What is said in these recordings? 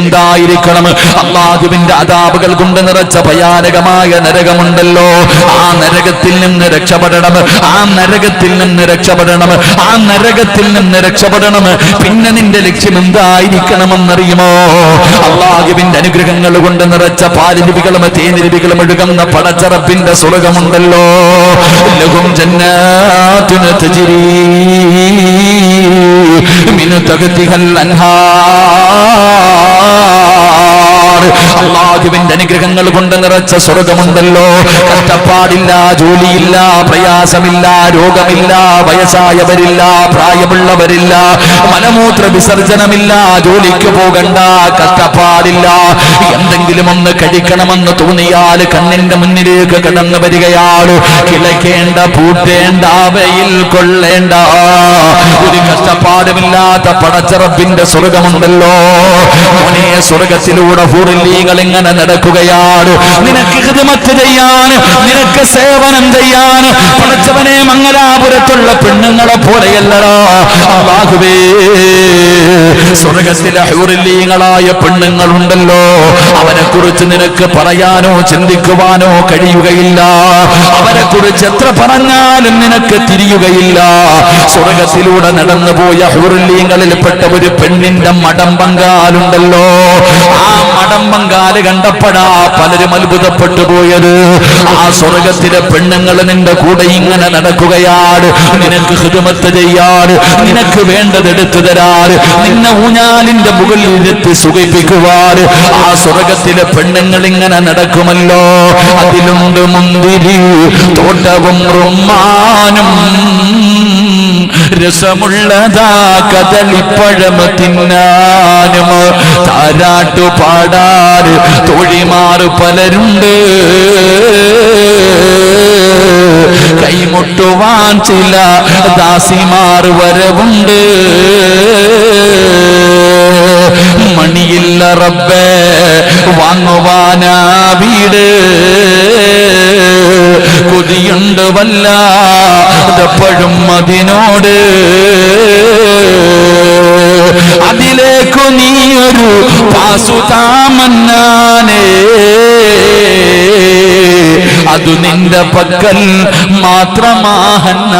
എന്തായിരിക്കണം? അല്ലാഹുവിന്റെ അദാബുകൾ കൊണ്ട് നിറച്ച ഭയാനകമായ നരകമുണ്ടല്ലോ, ആ നരകത്തിൽ നിന്ന് രക്ഷപ്പെടണം, ആ നരകത്തിൽ നിന്ന് രക്ഷപ്പെടണം, ആ നരകത്തിൽ നിന്ന് രക്ഷപ്പെടണം. പിന്നെ നിന്റെ ലക്ഷ്യം എന്തായിരിക്കണമെന്നറിയുമോ? അല്ലാഹുവിന്റെ അനുഗ്രഹങ്ങൾ കൊണ്ട് നിറച്ച പാലിരുവികളും തേനിരുവികളും ഒഴുകുന്ന പടച്ചറപ്പിന്റെ സ്വർഗമുണ്ടല്ലോ. ലഹും ജന്നാതുൻ തജ്രീ മിൻ തഹ്തിഹൽ അൻഹാർ. അല്ലാഹുവിന്റെ അനുഗ്രഹങ്ങൾ കൊണ്ട് നിറച്ച സ്വർഗമുണ്ടല്ലോ. കഷ്ടപ്പാടില്ല, ജോലിയില്ല, പ്രയാസമില്ല, രോഗമില്ല, വയസ്സായവരില്ല, പ്രായമുള്ളവരില്ല, മലമൂത്ര വിസർജനമില്ല, ജോലിക്ക് പോകണ്ട, കഷ്ടപ്പാടില്ല. എന്തെങ്കിലും ഒന്ന് കഴിക്കണമെന്ന് തോന്നിയാൽ കണ്ണിന്റെ മുന്നിലേക്ക് കടന്നു വരികയാണ്. കിളക്കേണ്ട, പൂട്ടേണ്ട, വെയിൽ കൊള്ളേണ്ട, ഒരു കഷ്ടപ്പാടുമില്ലാത്ത പടച്ചറപ്പിന്റെ സ്വർഗമുണ്ടല്ലോ. മോനെ, സ്വർഗത്തിലൂടെ ഹൂറിലീകൾ ഇങ്ങനെ നടക്കുകയാണ്. നിനക്ക് ഖിദ്മത്ത് ചെയ്യാൻ, നിനക്ക് സേവനം ചെയ്യാൻ. പടച്ചവനെ, മംഗലാപുരത്തുള്ള പെണ്ണുങ്ങളെ പോലെയല്ലടാ അല്ലാഹുവേ. സ്വർഗത്തിലെ ഹൂറിലീങ്ങളായ പെണ്ണുങ്ങളുണ്ടല്ലോ, അവരെ കുറിച്ച് നിനക്ക് പറയാനോ ചിന്തിക്കുവാനോ കഴിയുകയില്ല. അവരെ കുറിച്ച് എത്ര പറഞ്ഞാലും നിനക്ക് തിരിയുകയില്ല. സ്വർഗത്തിലൂടെ നടന്നുപോയ ഹൂറിലീങ്ങളിൽപ്പെട്ട ഒരു പെണ്ണിന്റെ മടമ്പങ്കാലുണ്ടല്ലോ. ആ മടമ്പങ്കാല് കണ്ടപ്പോഴാ പലരും അത്ഭുതപ്പെട്ടു പോയത്. ആ സ്വർഗത്തിലെ പെണ്ണുങ്ങൾ നിന്റെ കൂടെ ഇങ്ങനെ നടക്കുകയാണ്. നിനക്ക് ഖിദ്മത്ത് ചെയ്യാൻ, നിനക്ക് വേണ്ടത് എടുത്തു തരാൻ, നിന്നെ ഊഞ്ഞാലിന്റെ മുകളിൽ ഇരുത്തി സുഖിപ്പിക്കുവാൻ ആ സ്വർഗത്തിലെ പെണ്ണുങ്ങൾ ഇങ്ങനെ നടക്കുമല്ലോ. അതിലുണ്ട് മുന്തിരി തോട്ടവും റുമ്മാനും, രസമുള്ളതാ കദളിപ്പഴം തിന്നാനും, താരാട്ടു പാടാൻ തോഴിമാർ പലരുണ്ട്, കൈമുട്ടുവാൻ ചില ദാസിമാർ വരവുണ്ട്. മണിയില്ല റബ്ബേ വാങ്ങുവാനാ വീട്, കൊതിയുണ്ട് വല്ലാതെപ്പോഴും അതിനോട്. അതിലേക്കു നീയൊരു പാസുതാമന്നാനേ, അതു നിന്റെ പക്കൽ മാത്രമാഹന്നാനേ.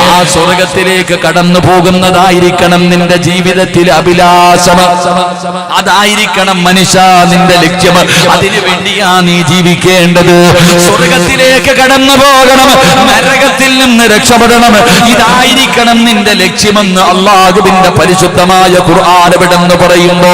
ആ സ്വർഗത്തിലേക്ക് കടന്നു പോകുന്നതായിരിക്കണം നിന്റെ ജീവിതത്തിലെ അഭിലാഷം. അതായിരിക്കണം മനുഷ്യ നിന്റെ ലക്ഷ്യം. അതിനു വേണ്ടിയാ നീ ജീവിക്കേണ്ടത്. സ്വർഗത്തിലേക്ക് കടന്നു പോകണം, നരകത്തിൽ നിന്ന് രക്ഷപ്പെടണം. ഇതായിരിക്കണം നിന്റെ ലക്ഷ്യമെന്ന് അല്ലാഹുവിന്റെ പരിശുദ്ധമായ ഖുർആൻ വിടെന്ന് പറയുമ്പോ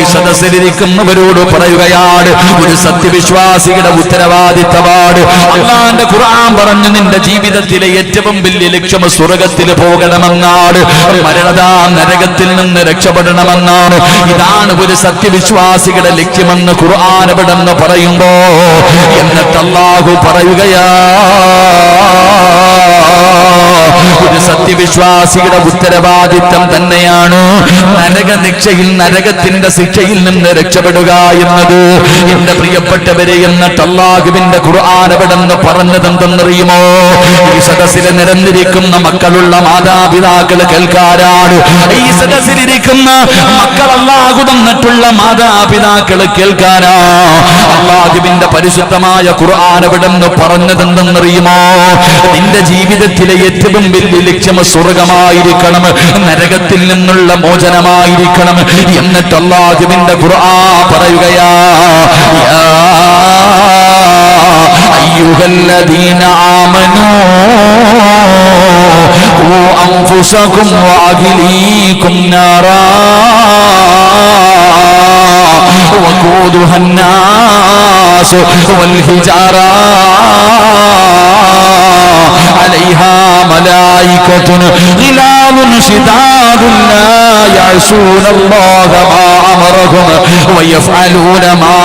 ഈ സദസ്സിലിരിക്കുന്നവരോട് പറയുകയാണ്, ഒരു സത്യവിശ്വാസിയുടെ ഉത്തരവാദിത്തമാണ്. അല്ലാഹുവിന്റെ ഖുർആൻ പറഞ്ഞു നിന്റെ ജീവിതത്തിലെ ഏറ്റവും വലിയ ലക്ഷ്യം സ്വർഗത്തിൽ പോകണമെന്നാണ്, മരണദാ നരകത്തിൽ നിന്ന് രക്ഷപ്പെടണമെന്നാണ്. ഇതാണ് ഒരു സത്യവിശ്വാസിയുടെ ലക്ഷ്യമെന്ന് ഖുർആൻ വിടെന്ന് പറയുമ്പോ എന്നിട്ട് അല്ലാഹു പറയുകയാ, ഒരു സത്യവിശ്വാസിയുടെ ഉത്തരവാദിത്തം തന്നെയാണ് നരകശിക്ഷയിൽ, നരകത്തിന്റെ ശിക്ഷയിൽ നിന്ന് രക്ഷപ്പെടുക എന്നത്. എന്റെ പ്രിയപ്പെട്ടവരെ, എന്നിട്ട് അല്ലാഹുവിന്റെ ഖുർആൻ എവിടെന്ന് പറഞ്ഞതെന്തെന്നറിയുമോ? ഈ സദസ്സിൽ നിരന്നിരിക്കുന്ന മക്കളുള്ള മാതാപിതാക്കൾ കേൾക്കാനാണ്. ഈ സദസ്സിലിരിക്കുന്ന മക്കൾ അല്ലാഹു തന്നിട്ടുള്ള മാതാപിതാക്കൾ കേൾക്കാനാ. അല്ലാഹുവിന്റെ പരിശുദ്ധമായ ഖുർആൻ എവിടെന്ന് പറഞ്ഞതെന്തെന്നറിയുമോ? നിന്റെ ജീവിതത്തിലെ ഏറ്റവും വലിയ ലക്ഷ്യം സ്വർഗമായിരിക്കണം, നരകത്തിൽ നിന്നുള്ള മോചനമായിരിക്കണം. എന്നിട്ട് അല്ലാഹുവിന്റെ ഖുർആൻ പറയുകയാ, യാ അയ്യുഹല്ലദീന ആമനൂ ഖൂ അൻഫുസകും വഅഹ്ലീകും നാറാ വഖൂദുഹാ الناس والحجارة عليها ملائكة غلاظ شداد لا يعصون الله ما أمرهم ويفعلون ما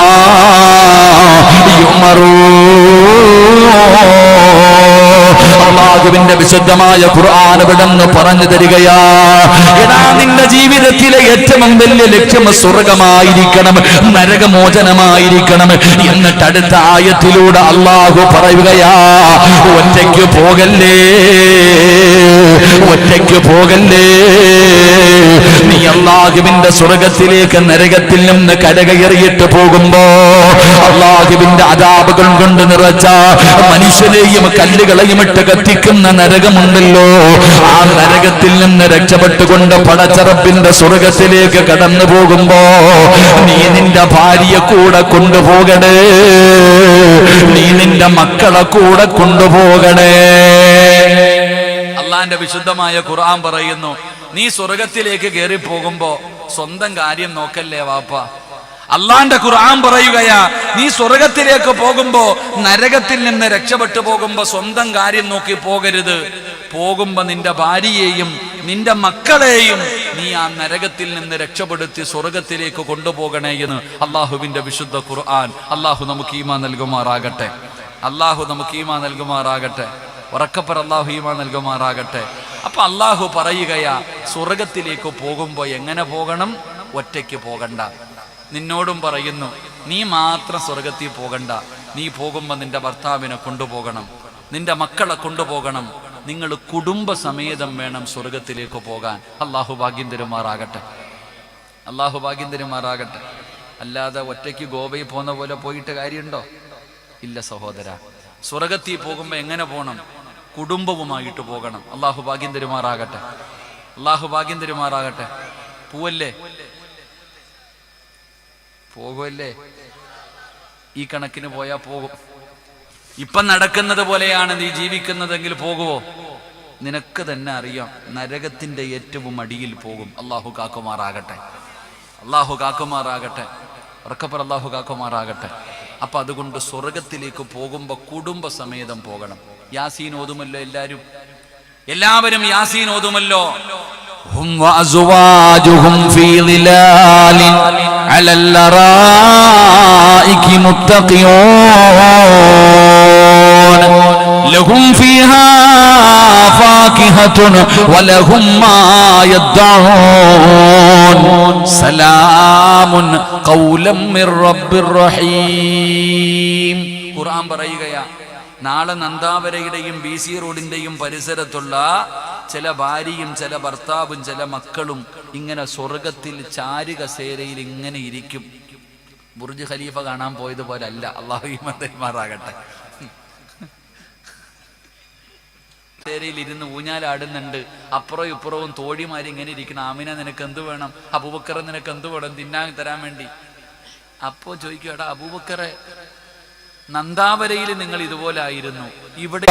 يؤمرون. അല്ലാഹുവിന്റെ വിശുദ്ധമായ ഖുർആൻ ഇവിടുന്ന് പറഞ്ഞു തരികയാ. എടാ, നിന്റെ ജീവിതത്തിലെ ഏറ്റവും വലിയ ലക്ഷ്യം സ്വർഗമായിരിക്കണം, നരകമോചനമായിരിക്കണം. എന്നിട്ട് അടുത്ത ആയത്തിലൂടെ അല്ലാഹു പറയുകയാ, ഒറ്റയ്ക്ക് പോകല്ലേ, ഒറ്റയ്ക്ക് പോകല്ലേ. നീ അല്ലാഹുവിന്റെ സ്വർഗത്തിലേക്ക് നരകത്തിൽ നിന്ന് കരകയറിയിട്ട് പോകുമ്പോ അല്ലാഹുവിന്റെ അദാബുകൾ കൊണ്ട് നിറച്ച മനുഷ്യനെയും കല്ലുകളെയും ഇട്ട് കത്തിക്കുന്ന നരകമുണ്ടല്ലോ, ആ നരകത്തിൽ നിന്ന് രക്ഷപ്പെട്ടുകൊണ്ട് പടച്ച റബ്ബിന്റെ സ്വർഗത്തിലേക്ക് കടന്നു പോകുമ്പോ നീ നിന്റെ ഭാര്യയെ കൂടെ കൊണ്ടുപോകണേ, നീ നിന്റെ മക്കളെ കൂടെ കൊണ്ടുപോകണേ. അള്ളാന്റെ വിശുദ്ധമായ ഖുർആൻ പറയുന്നു, നീ സ്വർഗത്തിലേക്ക് കയറി പോകുമ്പോ സ്വന്തം കാര്യം നോക്കല്ലേ വാപ്പ. അള്ളാന്റെ ഖുർആൻ പറയുകയാ, നീ സ്വർഗത്തിലേക്ക് പോകുമ്പോ, നരകത്തിൽ നിന്ന് രക്ഷപ്പെട്ടു പോകുമ്പോ സ്വന്തം കാര്യം നോക്കി പോകരുത്. പോകുമ്പോ നിന്റെ ഭാര്യയെയും നിന്റെ മക്കളെയും നീ ആ നരകത്തിൽ നിന്ന് രക്ഷപ്പെടുത്തി സ്വർഗത്തിലേക്ക് കൊണ്ടുപോകണേ എന്ന് അള്ളാഹുവിന്റെ വിശുദ്ധ ഖുർആൻ. അള്ളാഹു നമുക്ക് ഈമാൻ നൽകുമാറാകട്ടെ, അള്ളാഹു നമുക്ക് ഈമാൻ നൽകുമാറാകട്ടെ, ഉറക്കപ്പർ അള്ളാഹു ഈമാൻ നൽകുമാറാകട്ടെ. അപ്പൊ അള്ളാഹു പറയുകയാ, സ്വർഗത്തിലേക്ക് പോകുമ്പോ എങ്ങനെ പോകണം? ഒറ്റയ്ക്ക് പോകണ്ട. നിന്നോടും പറയുന്നു, നീ മാത്രം സ്വർഗത്തിൽ പോകണ്ട. നീ പോകുമ്പോ നിന്റെ ഭർത്താവിനെ കൊണ്ടുപോകണം, നിന്റെ മക്കളെ കൊണ്ടുപോകണം. നിങ്ങൾ കുടുംബസമേതം വേണം സ്വർഗത്തിലേക്ക് പോകാൻ. അള്ളാഹു ഭാഗ്യം തരുമാറാകട്ടെ, അള്ളാഹു ഭാഗ്യം തരുമാറാകട്ടെ. അല്ലാതെ ഒറ്റയ്ക്ക് ഗോവയിൽ പോകുന്ന പോലെ പോയിട്ട് കാര്യമുണ്ടോ? ഇല്ല സഹോദര. സ്വർഗത്തിൽ പോകുമ്പോ എങ്ങനെ പോകണം? കുടുംബവുമായിട്ട് പോകണം. അള്ളാഹു ഭാഗ്യം തരുമാറാകട്ടെ, അള്ളാഹു ഭാഗ്യം തരുമാറാകട്ടെ. പോവല്ലേ? പോകുമല്ലേ? ഈ കണക്കിന് പോയാ പോകും. ഇപ്പം നടക്കുന്നത് പോലെയാണ് നീ ജീവിക്കുന്നതെങ്കിൽ പോകുവോ? നിനക്ക് തന്നെ അറിയാം, നരകത്തിന്റെ ഏറ്റവും അടിയിൽ പോകും. അള്ളാഹു കാക്കുമാറാകട്ടെ, അള്ളാഹു കാക്കുമാറാകട്ടെ, ഉറക്കപ്പർ അള്ളാഹു കാക്കുമാറാകട്ടെ. അപ്പൊ അതുകൊണ്ട് സ്വർഗത്തിലേക്ക് പോകുമ്പോ കുടുംബസമേതം പോകണം. യാസീൻ ഓതുമല്ലോ എല്ലാവരും യാസീൻ ഓതുമല്ലോ. ഹും വഅസ്വാജുഹും ഫീ ളിലാലിൻ അലൽ ലറായികി മുത്തഖിയൂൻ ലഹും ഫീഹാ ഫാകിഹത്തുൻ വലഹും മാ യദ്ദഊൻ സലാമുൻ ഖൗലം മിർ റബ്ബിർ റഹീം. ഖുർആൻ പറയുകയാ, നാളെ നന്ദാവരയുടെയും BC റോഡിന്റെയും പരിസരത്തുള്ള ചില ഭാര്യയും ചില ഭർത്താവും ചില മക്കളും ഇങ്ങനെ സ്വർഗത്തിൽ ചാരുകസേരയിൽ ഇങ്ങനെ ഇരിക്കും. ബുർജ് ഖലീഫ കാണാൻ പോയതുപോലെ അല്ല. അല്ലാഹു ഈമാറാകട്ടെ. സേരയിൽ ഇരുന്ന് ഊഞ്ഞാലാടുന്നുണ്ട്. അപ്പുറവും ഇപ്പുറവും തോഴിമാരി ഇങ്ങനെ ഇരിക്കണം. ആമിന നിനക്ക് എന്ത് വേണം? അബൂബക്കർ നിനക്ക് എന്ത് വേണം തിന്നാൻ തരാൻ വേണ്ടി? അപ്പോ ചോദിക്കും, അബൂബക്കറെ, നന്ദാവരയിൽ നിങ്ങൾ ഇതുപോലെ ആയിരുന്നു, ഇവിടെ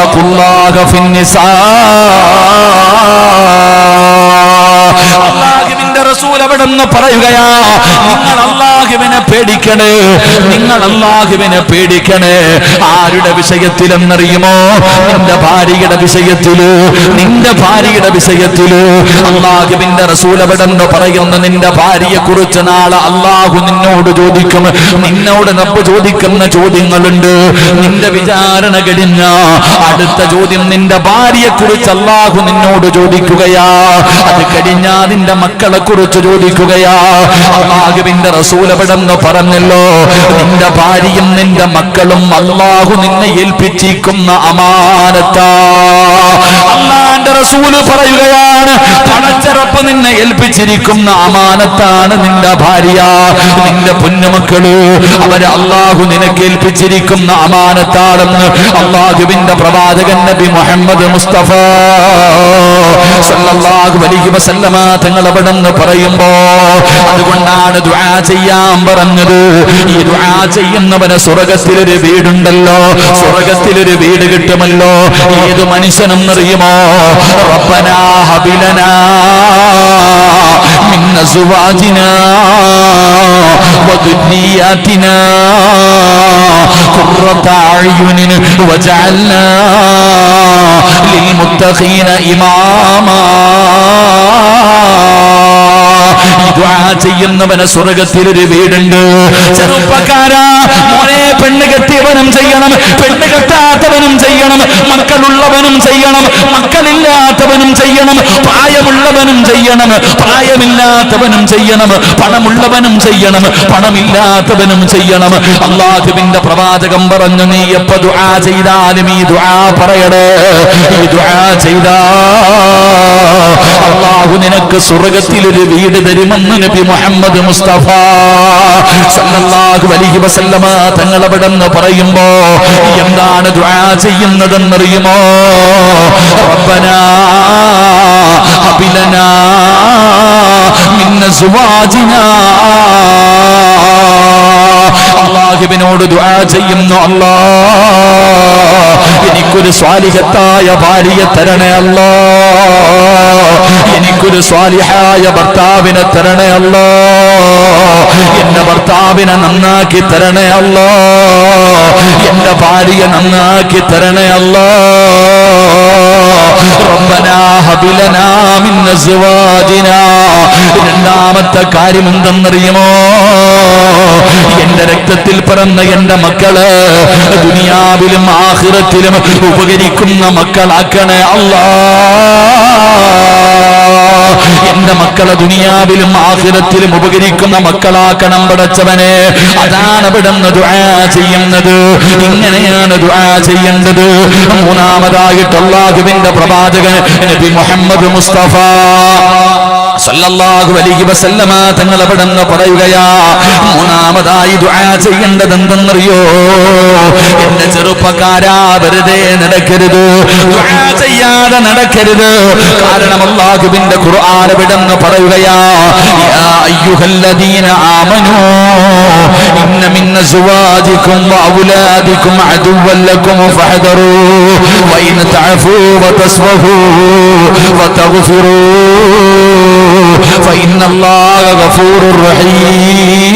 അല്ലാഹുവിന്റെ റസൂൽ അവിടെന്ന് പറയുകയാ, നിങ്ങൾ അല്ലാഹുവിനെ പേടിക്കണേ, നിങ്ങൾ അല്ലാഹുവിനെ പേടിക്കണേ. ആരുടെ വിഷയത്തിലെന്നറിയുമോ? നിന്റെ ഭാര്യയുടെ വിഷയത്തില്, നിന്റെ ഭാര്യയുടെ വിഷയത്തില് അല്ലാഹുവിന്റെ റസൂൽ അവിടെന്ന് പറയുന്നു, നിന്റെ ഭാര്യയെ കുറിച്ച് നാളെ അല്ലാഹു നിന്നോട് ചോദിക്കും. നിന്നോട് റബ്ബ് ചോദിക്കുന്ന ചോദ്യങ്ങളുണ്ട്. നിന്റെ വിചാരണ കഴിഞ്ഞ അടുത്ത ചോദ്യം നിന്റെ ഭാര്യയെ കുറിച്ച് അല്ലാഹു നിന്നോട് ചോദിക്കുകയാ. അത് കഴിഞ്ഞാ നിന്റെ മക്കളെ കുറിച്ച് ചോദിക്കുകയാ. അല്ലാഹുവിന്റെ റസൂൽ അവിടെന്ന് പറഞ്ഞല്ലോ, നിന്റെ ഭാര്യയും നിന്റെ മക്കളും അല്ലാഹു നിന്നെ ഏൽപ്പിച്ചിരിക്കുന്ന അമാനത്താ. അല്ലാഹുവിന്റെ റസൂൽ പറയുകയാണ്, പടച്ച റബ്ബ് നിന്നെ ഏൽപ്പിച്ചിരിക്കുന്ന അമാനത്താണ് നിന്റെ ഭാര്യ, നിന്റെ പൊന്നുമക്കള്. അവരെ അല്ലാഹു നിനക്ക് ഏൽപ്പിച്ചിരിക്കുന്ന അമാനത്താണെന്ന് അല്ലാഹുവിന്റെ പ്രവാചകൻ നബി മുഹമ്മദ് മുസ്തഫ സല്ലല്ലാഹു അലൈഹി വസല്ലമ തങ്ങൾ അവിടെന്ന് പറയുമ്പോ, അതുകൊണ്ടാണ് ദുആ ചെയ്യാൻ പറഞ്ഞത്. ഈ ദുആ ചെയ്യുന്നവന് സ്വർഗത്തിലൊരു വീടുണ്ടല്ലോ, സ്വർഗത്തിലൊരു വീട് കിട്ടുമല്ലോ. ഏത് മനുഷ്യനെന്നറിയുമോ? റബ്ബനാ ഹബിലനാ മിൻ അസ്വാജിനാ വദുരിയാതിനാ ഖുർറത അയ്യുനിൻ വജഅൽനാ ലിൽമുത്തഖീന ഇമാമാ. ഈ ദുആ ചെയ്യുന്നവന് സ്വർഗ്ഗത്തിൽ ഒരു വീടുണ്ട്. ചെറുപ്പക്കാരാ, മോനെ, പെണ്ണ് കെട്ടിയവനും ചെയ്യണം, പെണ്ണ് കെട്ടാത്തവനും ചെയ്യണം, മക്കളുള്ളവനും ചെയ്യണം, മക്കളില്ലാത്തവനും ചെയ്യണം, പ്രായമുള്ളവനും ചെയ്യണം, പ്രായമില്ലാത്തവനും ചെയ്യണം, പണമുള്ളവനും ചെയ്യണം, പണമില്ലാത്തവനും ചെയ്യണം. അല്ലാഹുവിന്റെ പ്രവാചകം പറഞ്ഞു, നീ എപ്പോ ദുആ ചെയ്താലും ഈ ദുആ പറയണേ. ഈ ദുആ ചെയ്താ അല്ലാഹു നിനക്ക് സ്വർഗ്ഗത്തിൽ ഒരു വീട് തരുമെന്ന് നബി മുഹമ്മദ് മുസ്തഫ സല്ലല്ലാഹു അലൈഹി വസല്ലമ തങ്ങൾ അവിടെ നിന്ന് പറയുമ്പോ എന്താണ് ദുആ ചെയ്യുന്നതെന്നറിയുമോ? റബ്ബനാ ഹബ് ലനാ മിൻ അസ്വാജിനാ. അല്ലാഹുവിനോട് ദുആ ചെയ്യുന്നു, അല്ലാഹ് എനിക്കൊരു സ്വാലിഹത്തായ ഭാര്യയെ തരണേ അല്ലാഹ്, എനിക്കൊരു സ്വാലിഹായ ഭർത്താവിനെ തരണേ അല്ലാഹ്, എന്റെ ഭർത്താവിനെ നന്നാക്കി തരണേ അല്ലാഹ്, എന്റെ ഭാര്യയെ നന്നാക്കി തരണേ അല്ലാഹ്. റബ്ബനാ ഹബ് ലനാ മിൻ അസ്വാജിനാ. രണ്ടാമത്തെ കാര്യം എന്തെന്നറിയുമോ? എന്റെ രക്തത്തിൽ പിറന്ന എന്റെ മക്കള് ദുനിയാവിലും ആഖിറത്തിലും ഉപകരിക്കുന്ന മക്കളാക്കണേ അല്ലാഹ്. എന്റെ മക്കളെ ദുനിയാവിലും ആഖിറത്തിലും ഉപകരിക്കുന്ന മക്കളാക്കണം പടച്ചവനെ. അതാണ് ഇവിടുന്ന് ദുആ ചെയ്യുന്നത്. ഇങ്ങനെയാണ് ദുആ ചെയ്യേണ്ടത്. മൂന്നാമതായിട്ട് അല്ലാഹുവിന്റെ പ്രവാചകൻ നബി മുഹമ്മദ് മുസ്തഫ സല്ലല്ലാഹു അലൈഹി വസല്ലമ തങ്ങൾ അവിടുന്ന് പറയുകയാ, മൂന്നാമതായി ദുആ ചെയ്യേണ്ടത് എന്തെന്നറിയോ? എന്റെ ചെറുപ്പക്കാരാ, വെറുതെ നടക്കരുത്, ദുആ ചെയ്യാതെ നടക്കരുത്. കാരണം അല്ലാഹുവിന്റെ ഖുർആൻ അവിടുന്ന് പറയുകയാ, യാ അയ്യുഹല്ലദീന ആമനൂ ഇന്ന മിൻ അസ്വാജികും വഔലാദികും അദുവ്വൻ ലക്കും ഫഹദറൂ വഇൻ തഅഫൂ വതസ്ഫഹൂ വതഗ്ഫിറൂ فإن الله غفور رحيم.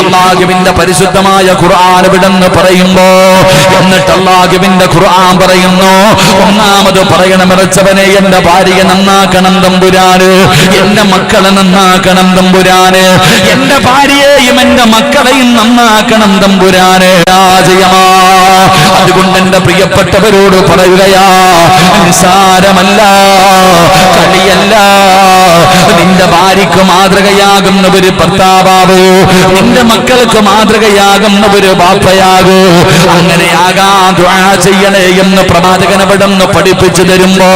അല്ലാഹുവിന്റെ പരിശുദ്ധമായ ഖുർആൻ ഇവിടെന്ന് പറയുമ്പോ എന്നിട്ട് അല്ലാഹുവിന്റെ ഖുർആൻ പറയുന്നു, ഒന്നാമത് പറയണം, ഇറച്ചവനെ എന്റെ ഭാര്യയെ നന്നാക്കണം തമ്പുരാന്, എന്റെ മക്കളെ നന്നാക്കണം തമ്പുരാന്, എന്റെ ഭാര്യയെയും എന്റെ മക്കളെയും നന്നാക്കണം തമ്പുരാന്. രാജയമാ, അതുകൊണ്ട് എന്റെ പ്രിയപ്പെട്ടവരോട് പറയുകയാ, നിസാരമല്ല, കളിയല്ല. നിന്റെ ഭാര്യക്ക് മാതൃകയാകുന്ന ഒരു ഭർത്താവ്, നിന്റെ മക്കൾക്ക് മാതൃകയാകുന്ന ഒരു ബാപ്പയാകൂ. അങ്ങനെയാകാൻ ദുആ ചെയ്യണേ എന്ന് പ്രവാചകൻ അവിടുന്ന് പഠിപ്പിച്ചു തരുമ്പോ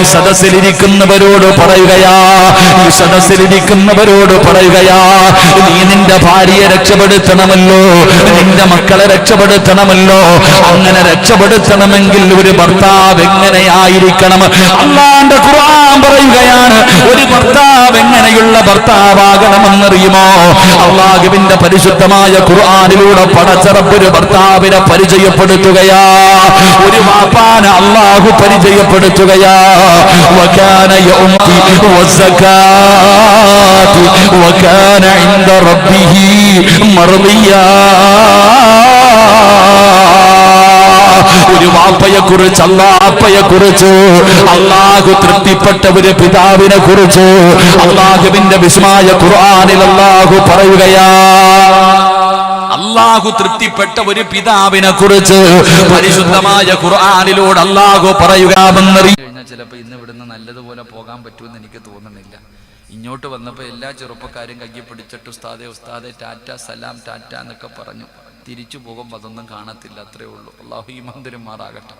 ഈ സദസ്സിലിരിക്കുന്നവരോട് പറയുകയാ, ഈ സദസ്സിലിരിക്കുന്നവരോട് പറയുകയാ, നീ നിന്റെ ഭാര്യയെ രക്ഷപ്പെടുത്തണമല്ലോ, നിന്റെ മക്കളെ രക്ഷപ്പെടുത്തണമല്ലോ. അങ്ങനെ രക്ഷപ്പെടുത്തണമെങ്കിൽ ഒരു ഭർത്താവ് എങ്ങനെയായിരിക്കണം? അല്ലാഹുവിന്റെ ഖുർആൻ പറയുകയാണ്, ഒരു ഭർത്താവ് എങ്ങനെയുള്ള ഭർത്താവാകണമെന്നറിയുമോ? അല്ലാഹുവിന്റെ പരിശുദ്ധമായ ഖുർആനിലൂടെ പടച്ച റബ്ബ് ഒരു ഭർത്താവിനെ പരിചയപ്പെടുത്തുകയാ, ഒരു വാപ്പാനെ അല്ലാഹു പരിചയപ്പെടുത്തുകയാ. വകാന യൗമി വസകാതി വകാന ഇൻദ റബ്ബിഹി മർദിയാ. ഒരു വാപ്പയെ കുറിച്ച്, അല്ലാഹയെ കുറിച്ച്, അല്ലാഹു തൃപ്തിപ്പെട്ട ഒരു പിതാവിനെ കുറിച്ച് അല്ലാഹുവിന്റെ വിസ്മയ ഖുർആനിൽ അല്ലാഹു പറയുകയാ. അല്ലാഹു തൃപ്തിപ്പെട്ട ഒരു പിതാവിനെ കുറിച്ച് പരിശുദ്ധമായ ഖുർആനിലൂടെ അല്ലാഹു പറയുകയാണെന്നറിയാം. ചിലപ്പോ ഇന്ന് ഇവിടുന്ന് നല്ലതുപോലെ പോകാൻ പറ്റുമെന്ന് എനിക്ക് തോന്നുന്നില്ല. ഇങ്ങോട്ട് വന്നപ്പോൾ എല്ലാ ചെറുപ്പക്കാരും കയ്യെ പിടിച്ചിട്ട് ഉസ്താദെ ഉസ്താദെ ടാറ്റ സലാം ടാറ്റ എന്നൊക്കെ പറഞ്ഞു. തിരിച്ചു പോകുമ്പോൾ അതൊന്നും കാണത്തില്ല, അത്രേ ഉള്ളൂ. അല്ലാഹു ഈമാൻ തരുമാറാകട്ടെ.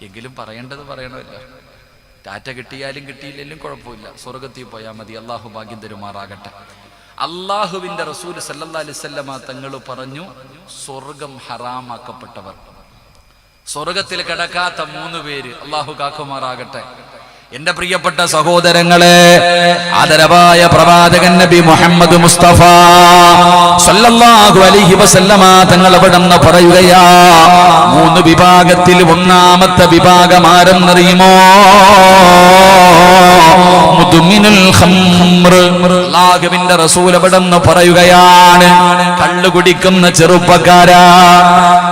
എങ്കിലും പറയേണ്ടത് പറയണമല്ലോ. ടാറ്റ കിട്ടിയാലും കിട്ടിയില്ലെങ്കിലും കുഴപ്പമില്ല, സ്വർഗത്തിൽ പോയാൽ മതി. അല്ലാഹു ഭാഗ്യം തരുമാറാകട്ടെ. അല്ലാഹുവിന്റെ റസൂൽ സല്ലല്ലാഹു അലൈഹി വസല്ലമ തങ്ങൾ പറഞ്ഞു, സ്വർഗം ഹറാമാക്കപ്പെട്ടവർ, സ്വർഗത്തിൽ കിടക്കാത്ത 3 പേര്, അല്ലാഹു കാക്കുമാറാകട്ടെ. എന്റെ പ്രിയപ്പെട്ട സഹോദരങ്ങളെ, ആദരവായ പ്രവാചകൻ നബി മുഹമ്മദ് മുസ്തഫ സല്ലല്ലാഹു അലൈഹി വസല്ലമ തങ്ങൾ അവിടുന്ന് പറയുകയാ, 3 വിഭാഗത്തിൽ ഒന്നാമത്തെ വിഭാഗം ആരെന്നറിയുമോ? മുദ്മിനുൽ ഖംർ. അല്ലാഹുവിന്റെ റസൂൽ അവിടുന്ന് പറയുകയാണ്, കള്ളു കുടിക്കുന്ന ചെറുപ്പക്കാരാ.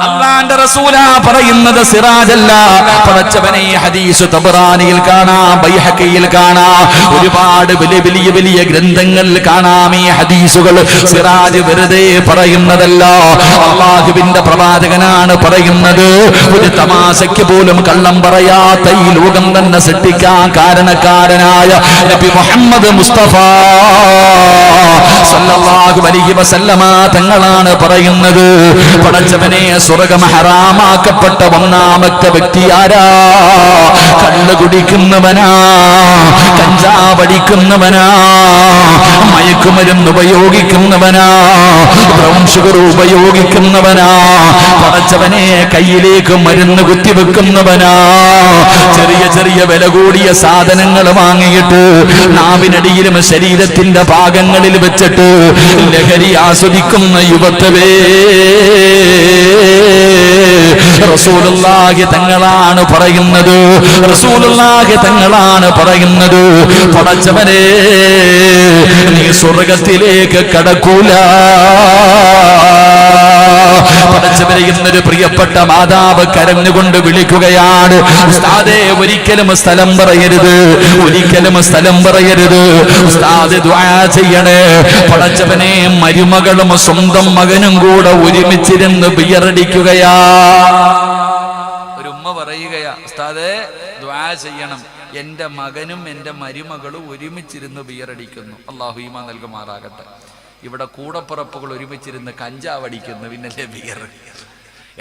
അല്ലാഹുവിന്റെ റസൂലാ പറയുന്നത്, സിറാജല്ല. പടച്ചവനെ ഈ ഹദീസ് തബറാനിയിൽ കാണാം. ബൈഹഖിയിൽ കാണാം, ഒരുപാട് വലിയ വലിയ ഗ്രന്ഥങ്ങളിൽ കാണാം ഈ ഹദീസുകൾ. സിറാജ് വെറുതെ പറയുന്നതല്ല, അല്ലാഹുവിന്റെ പ്രവാചകനാണ് പറയുന്നത്. ഒരു തമാശയ്ക്ക് പോലും കള്ളം പറയാത്ത ഈ ലോകം തന്നെ സൃഷ്ടിക്കാൻ കാരണക്കാരനായ നബി മുഹമ്മദ് മുസ്തഫ സല്ലല്ലാഹു അലൈഹി വസല്ലമ തങ്ങളാണ് പറയുന്നത്, പടച്ചവനെ സ്വർഗ്ഗം ഹറാമാക്കപ്പെട്ട ഒന്നാമത്തെ വ്യക്തി ആരാ? കള്ള് കുടിക്കുന്നവനാ, കഞ്ചാവടിക്കുന്നവനാ, മയക്കുമരുന്ന് ഉപയോഗിക്കുന്നവനാ, ബ്രൗൺ ഷുഗർ ഉപയോഗിക്കുന്നവനാ, പടച്ചവനെ കയ്യിലേക്ക് മരുന്ന് കുത്തിവെക്കുന്നവനാ, ചെറിയ വില കൂടിയ സാധനങ്ങൾ വാങ്ങിയിട്ട് നാവിനടിയിലും ശരീരത്തിന്റെ ഭാഗങ്ങളിൽ വെച്ചിട്ട് ലഹരി ആസ്വദിക്കുന്ന യുവത്വേ, റസൂലുള്ളാഹി തങ്ങളാണ് പറയുന്നത്, റസൂലുള്ളാഹി തങ്ങളാണ് പറയുന്നത്, പടച്ചവനെ നീ സ്വർഗ്ഗത്തിലേക്ക് കടക്കൂല. പടച്ചവനെ എന്നൊരു പ്രിയപ്പെട്ട മാതാവ് കരഞ്ഞുകൊണ്ട് വിളിക്കുകയാണ്, ഉസ്താദേ ഒരിക്കലും സ്ഥലം പറയരുത്, ഒരിക്കലും സ്ഥലം പറയരുത്, ഉസ്താദ് ദുആ ചെയ്യണേ. പടച്ചവനെ മരുമകളും സ്വന്തം മകനും കൂടെ ഒരുമിച്ചിരുന്ന് ബിയറടിക്കുകയാ. ഒരു ഉമ്മ പറയുകയാ, ഉസ്താദേ ദുആ ചെയ്യണം, എന്റെ മകനും എന്റെ മരുമകളും ഒരുമിച്ചിരുന്ന് ബിയറടിക്കുന്നു. അല്ലാഹു ഈമാൻ നൽകുമാറാകട്ടെ. ഇവിടെ കൂടപ്പുറപ്പുകൾ ഒരുമിച്ചിരുന്ന് കഞ്ചാവടിക്കുന്നു, പിന്നല്ലേ ബിയർ.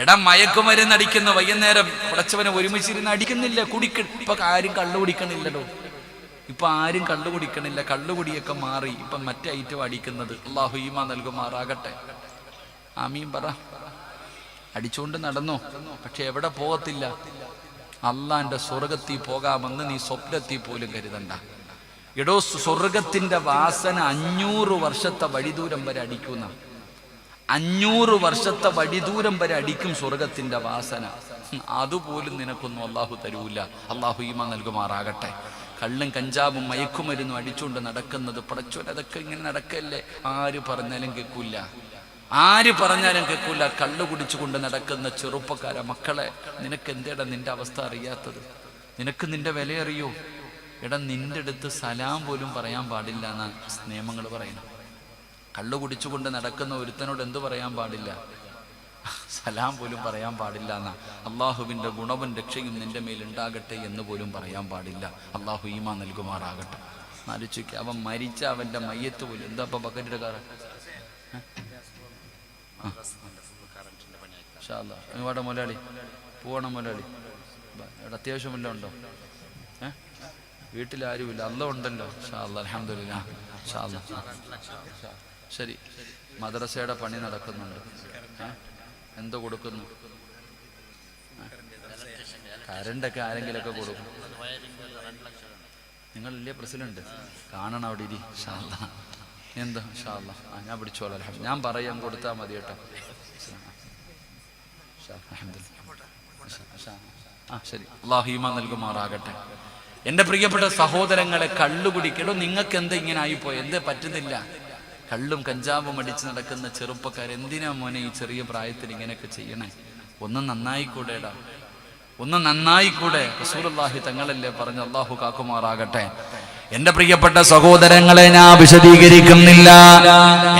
എടാ മയക്കുമരുന്ന് അടിക്കുന്നു, വൈകുന്നേരം പടച്ചവനെ ഒരുമിച്ചിരുന്ന് അടിക്കുന്നില്ല, ഇപ്പൊ ആരും കള്ളു കുടിക്കണില്ലല്ലോ, ഇപ്പൊ ആരും കള്ളു കുടിക്കണില്ല, കള്ളുകുടിയൊക്കെ മാറി ഇപ്പൊ മറ്റേ ഐറ്റം അടിക്കുന്നത്. അല്ലാഹു ഈമാൻ നൽകുമാറാകട്ടെ. ആമീൻ പറ. അടിച്ചുകൊണ്ട് നടന്നോ, പക്ഷെ എവിടെ പോകത്തില്ല, അള്ളാന്റെ സ്വർഗത്തിൽ പോകാമെന്ന് നീ സ്വപ്നത്തിൽ പോലും കരുതണ്ട. എടോ സ്വർഗത്തിന്റെ വാസന 500 വർഷത്തെ വഴിദൂരം വരെ അടിക്കുന്ന, 500 വർഷത്തെ വഴിദൂരം വരെ അടിക്കും സ്വർഗത്തിന്റെ വാസന. അതുപോലും നിനക്കൊന്നും അള്ളാഹു തരൂല. അള്ളാഹു ഈമാൻ നൽകുമാറാകട്ടെ. കള്ളും കഞ്ചാവും മയക്കുമരുന്നും അടിച്ചുകൊണ്ട് നടക്കുന്നത്, പടച്ചോൻ അതൊക്കെ ഇങ്ങനെ നടക്കല്ലേ, ആര് പറഞ്ഞാലും കേൾക്കൂല, ആര് പറഞ്ഞാലും കേൾക്കൂല. കള്ളു കുടിച്ചുകൊണ്ട് നടക്കുന്ന ചെറുപ്പക്കാരെ മക്കളെ, നിനക്ക് എന്തേടാ നിന്റെ അവസ്ഥ അറിയാത്തത്? നിനക്ക് നിന്റെ വില അറിയോ? എടാ നിന്റെ അടുത്ത് സലാം പോലും പറയാൻ പാടില്ല എന്നാ നിയമങ്ങൾ പറയുന്നത്. കള്ളു കുടിച്ചുകൊണ്ട് നടക്കുന്ന ഒരുത്തനോട് എന്തു പറയാൻ പാടില്ല? സലാം പോലും പറയാൻ പാടില്ല എന്നാ. അള്ളാഹുവിന്റെ ഗുണവും രക്ഷയും നിന്റെ മേൽ ഉണ്ടാകട്ടെ എന്ന് പോലും പറയാൻ പാടില്ല. അള്ളാഹു ഈമാൻ നൽകുമാറാകട്ടെ. ആലോചിക്കുക, അവൻ മരിച്ച അവന്റെ മയ്യത്ത് പോലും എന്താ ഇപ്പൊ ബക്കറ്റിന്റെ കാറ് ഇവിടെ മുതലാളി പോകണം, മുതലാളി ഇവിടെ അത്യാവശ്യം വല്ലതും ഉണ്ടോ? വീട്ടിലാരുമില്ല, അല്ല ഉണ്ടല്ലോ. അൽഹംദുലില്ലാഹ്. ശരി, മദ്രസയുടെ പണി നടക്കുന്നുണ്ട്. എന്തോ കൊടുക്കുന്നു? കരണ്ടൊക്കെ ആരെങ്കിലൊക്കെ കൊടുക്കും. നിങ്ങളല്ലേ പ്രസിഡന്റ്? കാണണം അവിടെ ഇരി. എന്താ ഞാൻ പിടിച്ചോളാം. ഞാൻ പറയാൻ കൊടുത്താൽ മതി കേട്ടോ. ശരി, അല്ലാഹു ഈമാൻ നൽകുമാറാകട്ടെ. എന്റെ പ്രിയപ്പെട്ട സഹോദരങ്ങളെ, കള്ളു കുടിക്കടോ. നിങ്ങൾക്ക് എന്താ ഇങ്ങനെ ആയിപ്പോയി? എന്തേ പറ്റുന്നില്ല? കള്ളും കഞ്ചാവും അടിച്ച് നടക്കുന്ന ചെറുപ്പക്കാർ എന്തിനാ മോനെ ഈ ചെറിയ പ്രായത്തിൽ ഇങ്ങനെയൊക്കെ ചെയ്യണേ? ഒന്ന് നന്നായിക്കൂടെടാ, ഒന്ന് നന്നായിക്കൂടെ? റസൂലുള്ളാഹി തങ്ങളല്ലേ പറഞ്ഞ. അല്ലാഹു കാക്കുമാറാകട്ടെ. എന്റെ പ്രിയപ്പെട്ട സഹോദരങ്ങളെ, ഞാൻ വിശദീകരിക്കുന്നില്ല,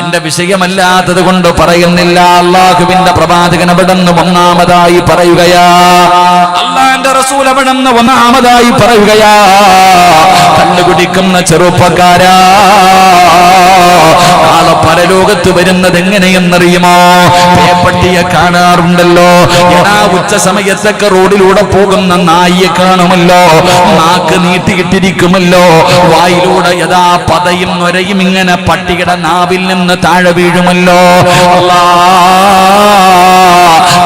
എന്റെ വിഷയമല്ലാത്തത് കൊണ്ട് പറയുന്നില്ല. അള്ളാഹുവിന്റെ പ്രവാചകൻ അവിടുന്ന് ഒന്നാമതായി പറയുകയാ, അള്ളാന്റെ റസൂൽ അവിടുന്ന് ഒന്നാമതായി പറയുകയാ, കള്ളുകുടിക്കുന്ന ചെറുപ്പക്കാരാ, നാളെ പരലോകത്ത് വരുന്നത് എങ്ങനെയെന്നറിയുമോ? പേപ്പട്ടിയെ കാണാറുണ്ടല്ലോ. എടാ ഉച്ച സമയത്തൊക്കെ റോഡിലൂടെ പോകുന്ന നായിയെ കാണുമല്ലോ, നാക്ക് നീട്ടിയിട്ടിരിക്കുമല്ലോ, വായിലൂടെ യഥാ പതയും നൊരയും ഇങ്ങനെ പട്ടിയുടെ നാവിൽ നിന്ന് താഴെ വീഴുമല്ലോ.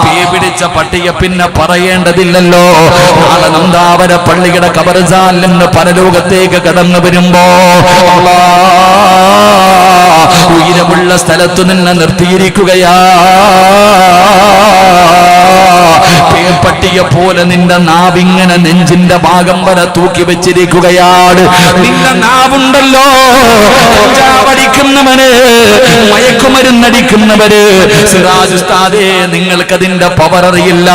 പീ പിടിച്ച പട്ടിയെ പിന്നെ പറയേണ്ടതില്ലല്ലോ. നാളെ നന്ദാവര പള്ളിയുടെ ഖബർസ്ഥാനിൽ നിന്ന് പരലോകത്തേക്ക് കടന്നു വരുമ്പോ ഉയരമുള്ള സ്ഥലത്തു നിന്ന് നിർത്തിയിരിക്കുകയാ. പേപ്പട്ടിയെ പോലെ നിന്റെ നാവിങ്ങനെ നെഞ്ചിന്റെ ഭാഗം വരെ തൂക്കി വെച്ചിരിക്കുകയാണ്. നിന്റെ നാവുണ്ടല്ലോ, കഞ്ചാവടിക്കുന്നവന്, മയക്കുമരുന്നടിക്കുന്നവര്, സിറാജ് ഉസ്താദേ നിങ്ങൾക്കതിന്റെ പവർ അറിയില്ല.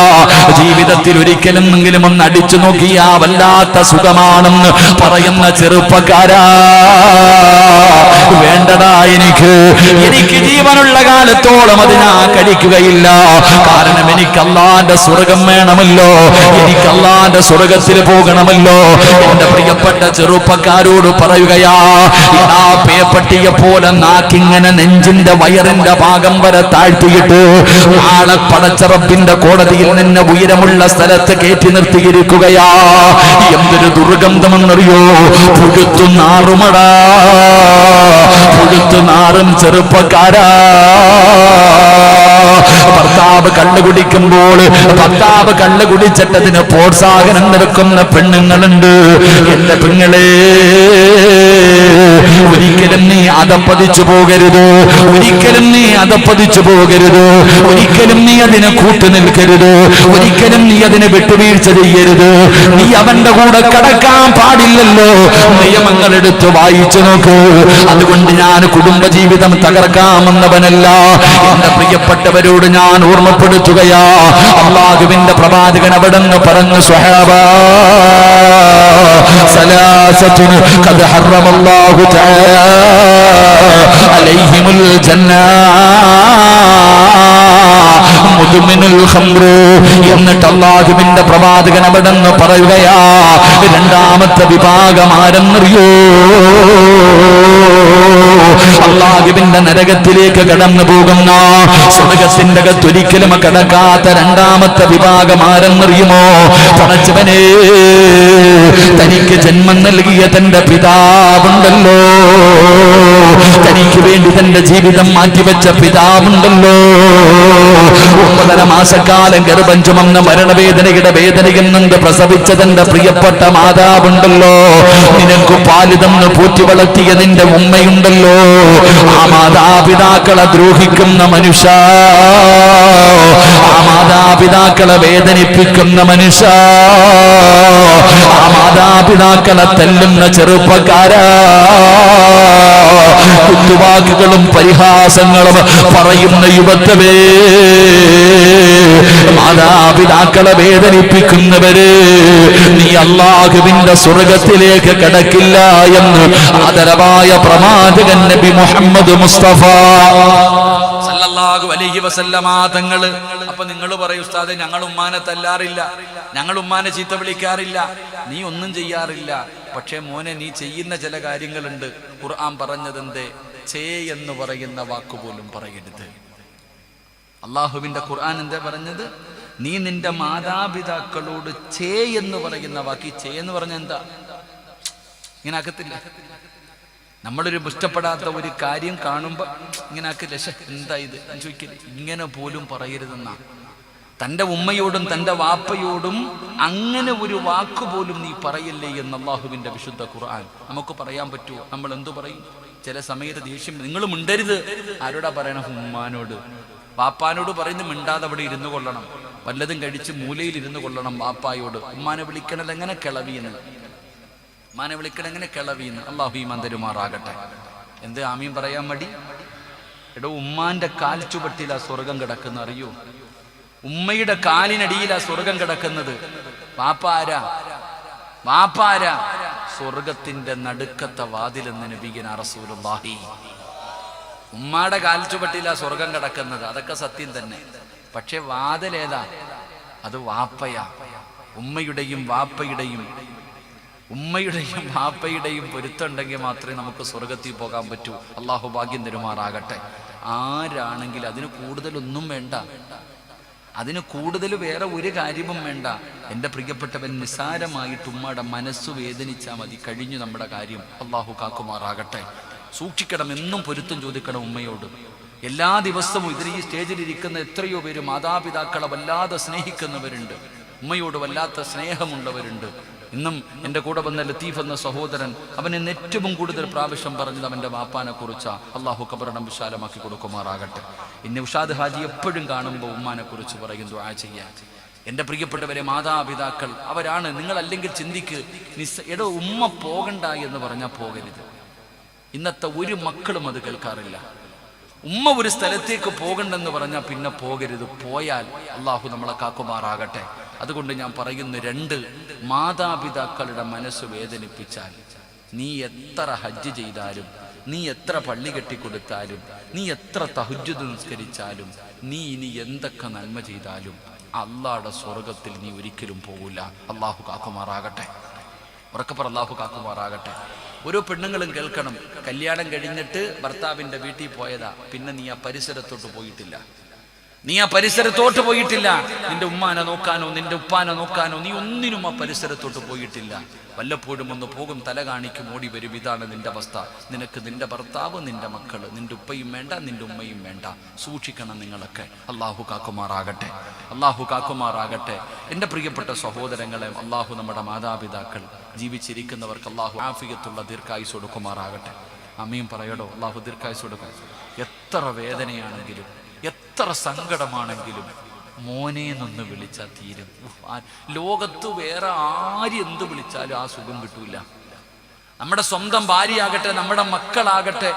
ജീവിതത്തിൽ ഒരിക്കലെങ്കിലും ഒന്ന് അടിച്ചു നോക്കിയാ വല്ലാത്ത സുഖമാണെന്ന് പറയുന്ന ചെറുപ്പക്കാരാ, വേണ്ടടാ, എനിക്ക് ജീവനുള്ള കാലത്തോളം അത് ഞാൻ കഴിക്കുകയില്ല. കാരണം എനിക്ക് അല്ലാഹുവിന്റെ സ്വർഗം വേണമല്ലോ, എനിക്ക് അല്ലാഹുവിന്റെ സ്വർഗത്തിൽ പോകണമല്ലോ. എന്റെ പ്രിയപ്പെട്ട ചെറുപ്പക്കാരോട് പറയുകയാ, ഇതാ പേപ്പട്ടിയെ പോലെ നാക്കിങ്ങനെ നെഞ്ചിന്റെ വയറിന്റെ ഭാഗം വരെ താഴ്ത്തിയിട്ട് നാളെ പടച്ച റബ്ബിന്റെ കോടതിയിൽ നിന്നെ ഉയരമുള്ള സ്ഥലത്ത് കയറ്റി നിർത്തിയിരിക്കുകയാ. എന്തൊരു ദുർഗന്ധമെന്നറിയോ, പുഴുത്തു നാറുമടാ, പുഴുത്തു നാറും ചെറുപ്പക്കാരാ. ഭർത്താവ് കള്ളു കുടിക്കുമ്പോൾ, ഭർത്താവ് കള്ളു കുടിച്ചിട്ടതിന് പ്രോത്സാഹനം നിൽക്കുന്ന പെണ്ണുങ്ങളുണ്ട്. എന്റെ പെങ്ങളെ, ഒരിക്കലും നീ അതപ്പതിച്ചു പോകരുത്, ഒരിക്കലും നീ അതപ്പതിച്ചു പോകരുത്, ഒരിക്കലും നീ അതിനെ കൂട്ടു നിൽക്കരുത്, ഒരിക്കലും നീ അതിനെ വിട്ടുവീഴ്ച ചെയ്യരുത്. നീ അവന്റെ കൂടെ കടക്കാൻ പാടില്ലല്ലോ. നിയമങ്ങൾ എടുത്ത് വായിച്ചു നോക്ക്. അതുകൊണ്ട് ഞാൻ കുടുംബജീവിതം തകർക്കാമെന്നവനല്ല. എന്റെ പ്രിയപ്പെട്ടവരോട് ഞാൻ ഓർമ്മപ്പെടുത്തുകയാ, അല്ലാഹുവിന്റെ പ്രവാചകൻ അവിടെന്ന് പറഞ്ഞു, സ്വഹാബാ സലാസത്തുൻ ഖദ് ഹറമല്ലാഹു തആല അലൈഹിമുൽ ജന്ന മുദ്മിനുൽ ഖംർ. എന്നിട്ട് അല്ലാഹുവിന്റെ പ്രവാചകൻ അവിടെന്ന് പറയുകയാ, രണ്ടാമത്തെ വിഭാഗം ആരെന്നറിയോ? അല്ലാഹുവിന്റെ നരകത്തിലേക്ക് കടന്നു പോകുന്ന, സ്വർഗത്തിന്റെ അകത്തൊരിക്കലും കടക്കാത്ത രണ്ടാമത്തെ വിഭാഗം ആരെന്നറിയുമോ? പടച്ചവനെ, തനിക്ക് ജന്മം നൽകിയ തന്റെ പിതാവുണ്ടല്ലോ, തനിക്ക് വേണ്ടി തന്റെ ജീവിതം മാറ്റിവെച്ച പിതാവുണ്ടല്ലോ, 9.5 മാസക്കാലം ഗർഭം ചുമന്ന മരണവേദനയുടെ വേദനയിൽ നിന്ന് പ്രസവിച്ച തന്റെ പ്രിയപ്പെട്ട മാതാവുണ്ടല്ലോ, നിനക്ക് പാല് തന്ന് പൂറ്റി വളർത്തിയ നിന്റെ ഉമ്മയുണ്ടല്ലോ, ആ മാതാപിതാക്കളെ ദ്രോഹിക്കുന്ന മനുഷ്യ, ആ മാതാപിതാക്കളെ വേദനിപ്പിക്കുന്ന മനുഷ്യ, ആ മാതാപിതാക്കളെ തല്ലുന്ന ചെറുപ്പക്കാരാ, കുത്തുവാക്കുകളും പരിഹാസങ്ങളും പറയുന്ന യുവത്വമേ, മാതാപിതാക്കളെ വേദനിപ്പിക്കുന്നവര്, നീ അല്ലാഹുവിന്റെ സ്വർഗത്തിലേക്ക് കടക്കില്ല എന്ന് ആദരവായ പ്രവാചകൻ നബി മുഹമ്മദ് മുസ്തഫ സല്ലല്ലാഹു അലൈഹി വസല്ലമ തങ്ങള്. അപ്പൊ നിങ്ങൾ പറയും, ഉസ്താദേ ഞങ്ങൾ ഉമ്മാനെ തല്ലാറില്ല, ഞങ്ങൾ ഉമ്മാനെ ചീത്ത വിളിക്കാറില്ല, നീ ഒന്നും ചെയ്യാറില്ല. പക്ഷേ മോനെ, നീ ചെയ്യുന്ന ചില കാര്യങ്ങളുണ്ട്. ഖുർആൻ പറഞ്ഞതെന്തേ? ചേ എന്ന് പറയുന്ന വാക്കുപോലും പറയരുത്. അള്ളാഹുവിന്റെ ഖുർആൻ എന്താ പറഞ്ഞത്? നീ നിന്റെ മാതാപിതാക്കളോട് ചേ എന്ന് പറയുന്ന വാക്ക്. ചേ എന്ന് പറഞ്ഞ എന്താ? ഇങ്ങനെ ആക്കത്തില്ല. നമ്മളൊരു ഇഷ്ടപ്പെടാത്ത ഒരു കാര്യം കാണുമ്പോ ഇങ്ങനെ ആക്കില്ല, എന്താ ഇത് ചോദിക്കില്ല. ഇങ്ങനെ പോലും പറയരുതെന്നാ. തന്റെ ഉമ്മയോടും തന്റെ വാപ്പയോടും അങ്ങനെ ഒരു വാക്കുപോലും നീ പറയല്ലേ എന്ന് അല്ലാഹുവിന്റെ വിശുദ്ധ ഖുർആൻ. നമുക്ക് പറയാൻ പറ്റുമോ? നമ്മൾ എന്തു പറയും? ചില സമയത്ത് ദേഷ്യം, നിങ്ങൾ മിണ്ടരുത്. ആരോടാ പറയണം? ഉമ്മാനോട്. വാപ്പാനോട് പറയുന്നത് മിണ്ടാതെ അവിടെ ഇരുന്നു കൊള്ളണം, വല്ലതും കഴിച്ച് മൂലയിൽ ഇരുന്നു കൊള്ളണം. വാപ്പായോട് ഉമ്മാനെ വിളിക്കണത് എങ്ങനെ? കിളവിയെന്ന്. ഉമ്മാനെ വിളിക്കണ എങ്ങനെ? കിളവിയെന്ന്. അല്ലാഹു ഈമാൻ തരുമാറാകട്ടെ. എന്ത് ആമീൻ പറയാൻ മടി? എടോ, ഉമ്മാന്റെ കാൽ ചുവട്ടിലാ സ്വർഗം കിടക്കുന്ന, അറിയോ? ഉമ്മയുടെ കാലിനടിയിലാ സ്വർഗം കിടക്കുന്നത്. വാപ്പാരാ? വാപ്പാരാ? സ്വർഗത്തിന്റെ നടുക്കത്തെ വാതിലെന്ന് നബിയനാ റസൂലുള്ളാഹി. ഉമ്മാടെ കാൽ ചുവട്ടിലാ സ്വർഗം കിടക്കുന്നത്, അതൊക്കെ സത്യം തന്നെ. പക്ഷെ വാതിലേതാ? അത് വാപ്പയാ. ഉമ്മയുടെയും വാപ്പയുടെയും പൊരുത്തുണ്ടെങ്കിൽ മാത്രമേ നമുക്ക് സ്വർഗത്തിൽ പോകാൻ പറ്റൂ. അള്ളാഹു ഭാഗ്യം തരുമാറാകട്ടെ. ആരാണെങ്കിൽ അതിന് കൂടുതലൊന്നും വേണ്ട, അതിന് കൂടുതൽ വേറെ ഒരു കാര്യവും വേണ്ട. എൻ്റെ പ്രിയപ്പെട്ടവൻ, നിസാരമായിട്ട് ഉമ്മയുടെ മനസ്സ് വേദനിച്ചാൽ മതി, കഴിഞ്ഞു നമ്മുടെ കാര്യം. അള്ളാഹു കാക്കുമാറാകട്ടെ. സൂക്ഷിക്കണം, എന്നും പൊരുത്തം ചോദിക്കണം ഉമ്മയോട്. എല്ലാ ദിവസവും ഇതിൽ ഈ സ്റ്റേജിലിരിക്കുന്ന എത്രയോ പേര് മാതാപിതാക്കളെ വല്ലാതെ സ്നേഹിക്കുന്നവരുണ്ട്, ഉമ്മയോട് വല്ലാത്ത സ്നേഹമുള്ളവരുണ്ട്. ഇന്നും എൻ്റെ കൂടെ വന്ന ലത്തീഫ് എന്ന സഹോദരൻ, അവന് ഏറ്റവും കൂടുതൽ പ്രാവശ്യം പറഞ്ഞത് അവൻ്റെ വാപ്പാനെ കുറിച്ചാ. അള്ളാഹു ഖബറിടം വിശാലമാക്കി കൊടുക്കുമാറാകട്ടെ. ഇന്ന് ഉഷാദ് ഹാജി എപ്പോഴും കാണുമ്പോൾ ഉമ്മാനെ കുറിച്ച് പറയും ദുആ ചെയ്യാൻ. എൻ്റെ പ്രിയപ്പെട്ടവരെ, മാതാപിതാക്കൾ അവരാണ്. നിങ്ങളല്ലെങ്കിൽ ചിന്തിക്ക്, എടോ ഉമ്മ പോകണ്ട എന്ന് പറഞ്ഞാൽ പോകരുത്. ഇന്നത്തെ ഒരു മക്കളും അത് കേൾക്കാറില്ല. ഉമ്മ ഒരു സ്ഥലത്തേക്ക് പോകണ്ടെന്ന് പറഞ്ഞാൽ പിന്നെ പോകരുത്. പോയാൽ അള്ളാഹു നമ്മളെ കാക്കുമാറാകട്ടെ. അതുകൊണ്ട് ഞാൻ പറയുന്നു, 2 മാതാപിതാക്കളുടെ മനസ്സ് വേദനിപ്പിച്ചാൽ നീ എത്ര ഹജ്ജ് ചെയ്താലും, നീ എത്ര പള്ളി കെട്ടിക്കൊടുത്താലും, നീ എത്ര തഹജ്ജുദ് നിസ്കരിച്ചാലും, നീ ഇനി എന്തൊക്കെ നന്മ ചെയ്താലും അള്ളാഹുടെ സ്വർഗത്തിൽ നീ ഒരിക്കലും പോകില്ല. അള്ളാഹു കാക്കുമാറാകട്ടെ. ഉറക്കപ്പറ അള്ളാഹു കാക്കുമാറാകട്ടെ. ഓരോ പെണ്ണുങ്ങളും കേൾക്കണം, കല്യാണം കഴിഞ്ഞിട്ട് ഭർത്താവിൻ്റെ വീട്ടിൽ പോയതാ, പിന്നെ നീ ആ പരിസരത്തോട്ട് പോയിട്ടില്ല. നിന്റെ ഉമ്മാനെ നോക്കാനോ നിന്റെ ഉപ്പാനെ നോക്കാനോ നീ ഒന്നിനും ആ പരിസരത്തോട്ട് പോയിട്ടില്ല. വല്ലപ്പോഴും ഒന്ന് പോകും, തല കാണിക്കും, ഓടി വരും. ഇതാണ് നിന്റെ അവസ്ഥ. നിനക്ക് നിന്റെ ഭർത്താവ്, നിന്റെ മക്കള്, നിന്റെ ഉപ്പയും വേണ്ട, നിന്റെ ഉമ്മയും വേണ്ട. സൂക്ഷിക്കണം നിങ്ങളൊക്കെ. അള്ളാഹു കാക്കുമാറാകട്ടെ. എൻ്റെ പ്രിയപ്പെട്ട സഹോദരങ്ങളെ, അള്ളാഹു നമ്മുടെ മാതാപിതാക്കൾ ജീവിച്ചിരിക്കുന്നവർക്ക് അള്ളാഹു ആഫിയത്തുള്ള ദീർഘായുസ് കൊടുക്കുമാറാകട്ടെ. അമ്മയും പറയടോ, അള്ളാഹു ദീർഘായുസ് കൊടുക്കും. എത്ര വേദനയാണെങ്കിലും, എത്ര സങ്കടമാണെങ്കിലും മോനേന്നൊന്ന് വിളിച്ചാൽ തീരും. ലോകത്ത് വേറെ ആര് എന്ത് വിളിച്ചാലും ആ സുഖം കിട്ടൂല. നമ്മുടെ സ്വന്തം ഭാര്യയാകട്ടെ, നമ്മുടെ മക്കളാകട്ടെ,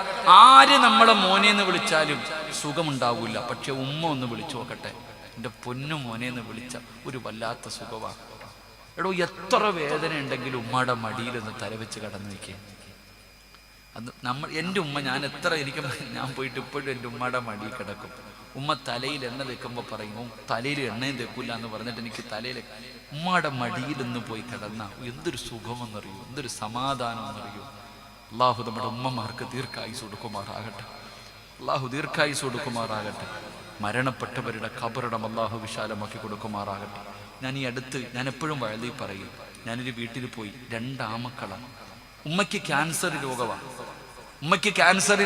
ആര് നമ്മളെ മോനേന്ന് വിളിച്ചാലും സുഖമുണ്ടാവൂല. പക്ഷെ ഉമ്മ ഒന്ന് വിളിച്ചു നോക്കട്ടെ, എൻ്റെ പൊന്നു മോനേന്ന് വിളിച്ച ഒരു വല്ലാത്ത സുഖമാണ്. എടോ, എത്ര വേദന ഉണ്ടെങ്കിലും ഉമ്മയുടെ മടിയിലൊന്ന് തലവെച്ച് കടന്നു നിൽക്കുക. അത് എൻ്റെ ഉമ്മ, ഞാൻ പോയിട്ട് ഇപ്പോഴും എൻ്റെ ഉമ്മയുടെ മടിയിൽ കിടക്കും. ഉമ്മ തലയിൽ എണ്ണ തേക്കുമ്പോൾ പറയും, തലയിൽ എണ്ണയും തേക്കൂല എന്ന് പറഞ്ഞിട്ട് എനിക്ക് തലയിൽ ഉമ്മയുടെ മടിയിലൊന്ന് പോയി കിടന്ന എന്തൊരു സുഖമെന്നറിയൂ, എന്തൊരു സമാധാനമെന്നറിയൂ. അള്ളാഹു നമ്മുടെ ഉമ്മമാർക്ക് ദീർഘായുസ് കൊടുക്കുമാറാകട്ടെ. മരണപ്പെട്ടവരുടെ ഖബറിടം അള്ളാഹു വിശാലമാക്കി കൊടുക്കുമാറാകട്ടെ. ഞാൻ എപ്പോഴും വഴുതി പറയും, ഞാനൊരു വീട്ടിൽ പോയി, 2 ആമക്കളാണ്. ഉമ്മയ്ക്ക് ക്യാൻസർ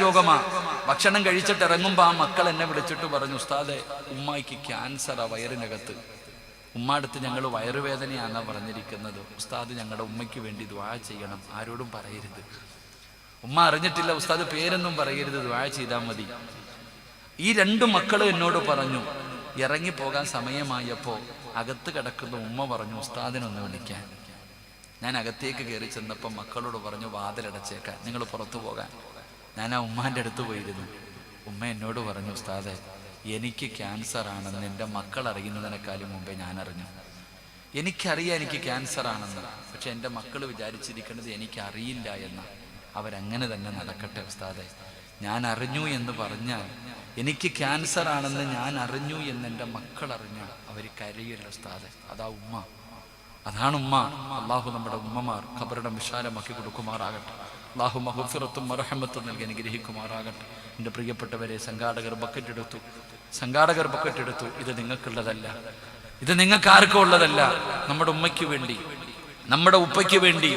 രോഗമാണ്. ഭക്ഷണം കഴിച്ചിട്ട് ഇറങ്ങുമ്പോൾ ആ മക്കൾ എന്നെ വിളിച്ചിട്ട് പറഞ്ഞു, ഉസ്താദെ, ഉമ്മായിക്ക് ക്യാൻസറാ വയറിനകത്ത്. ഉമ്മടുത്ത് ഞങ്ങൾ വയറുവേദനയാണെന്നാണ് പറഞ്ഞിരിക്കുന്നത്. ഉസ്താദ് ഞങ്ങളുടെ ഉമ്മയ്ക്ക് വേണ്ടി ദുആ ചെയ്യണം, ആരോടും പറയരുത്. ഉമ്മ അറിഞ്ഞിട്ടില്ല, ഉസ്താദ് പേരൊന്നും പറയരുത്, ദുആ ചെയ്താൽ മതി. ഈ 2 മക്കളും എന്നോട് പറഞ്ഞു. ഇറങ്ങിപ്പോകാൻ സമയമായപ്പോൾ അകത്ത് കിടക്കുന്ന ഉമ്മ പറഞ്ഞു, ഉസ്താദിനൊന്ന് വിളിക്കാൻ. ഞാൻ അകത്തേക്ക് കയറി ചെന്നപ്പോൾ മക്കളോട് പറഞ്ഞു, വാതിലടച്ചേക്കാൻ, നിങ്ങൾ പുറത്തു പോകാൻ. ഞാൻ ആ ഉമ്മാൻ്റെ അടുത്ത് പോയിരുന്നു. ഉമ്മ എന്നോട് പറഞ്ഞു, ഉസ്താദെ, എനിക്ക് ക്യാൻസർ ആണെന്ന് എൻ്റെ മക്കൾ അറിയുന്നതിനേക്കാളും മുമ്പേ ഞാൻ അറിഞ്ഞു. എനിക്കറിയാം എനിക്ക് ക്യാൻസർ ആണെന്ന്, പക്ഷെ എൻ്റെ മക്കൾ വിചാരിച്ചിരിക്കുന്നത് എനിക്കറിയില്ല എന്ന്. അവരങ്ങനെ തന്നെ നടക്കട്ടെ ഉസ്താദെ. ഞാൻ അറിഞ്ഞു എന്ന് പറഞ്ഞാൽ, എനിക്ക് ക്യാൻസർ ആണെന്ന് ഞാൻ അറിഞ്ഞു എന്ന് എൻ്റെ മക്കൾ അറിഞ്ഞാൽ അവർ കരയില്ല ഉസ്താദെ. അതാണ് ഉമ്മ. അള്ളാഹു നമ്മുടെ ഉമ്മമാർ ഖബറിടം വിശാലമാക്കി കൊടുക്കുമാറാകട്ടെ. അള്ളാഹു മഗ്ഫിറത്തും മർഹമത്തും നൽകി അനുഗ്രഹിക്കുമാറാകട്ടെ. എൻ്റെ പ്രിയപ്പെട്ടവരെ, സംഘാടകർ ബക്കറ്റ് എടുത്തു. ഇത് നിങ്ങൾക്കുള്ളതല്ല, ഇത് നിങ്ങൾക്ക് ആർക്കും ഉള്ളതല്ല. നമ്മുടെ ഉമ്മയ്ക്ക് വേണ്ടി, നമ്മുടെ ഉപ്പയ്ക്ക് വേണ്ടി,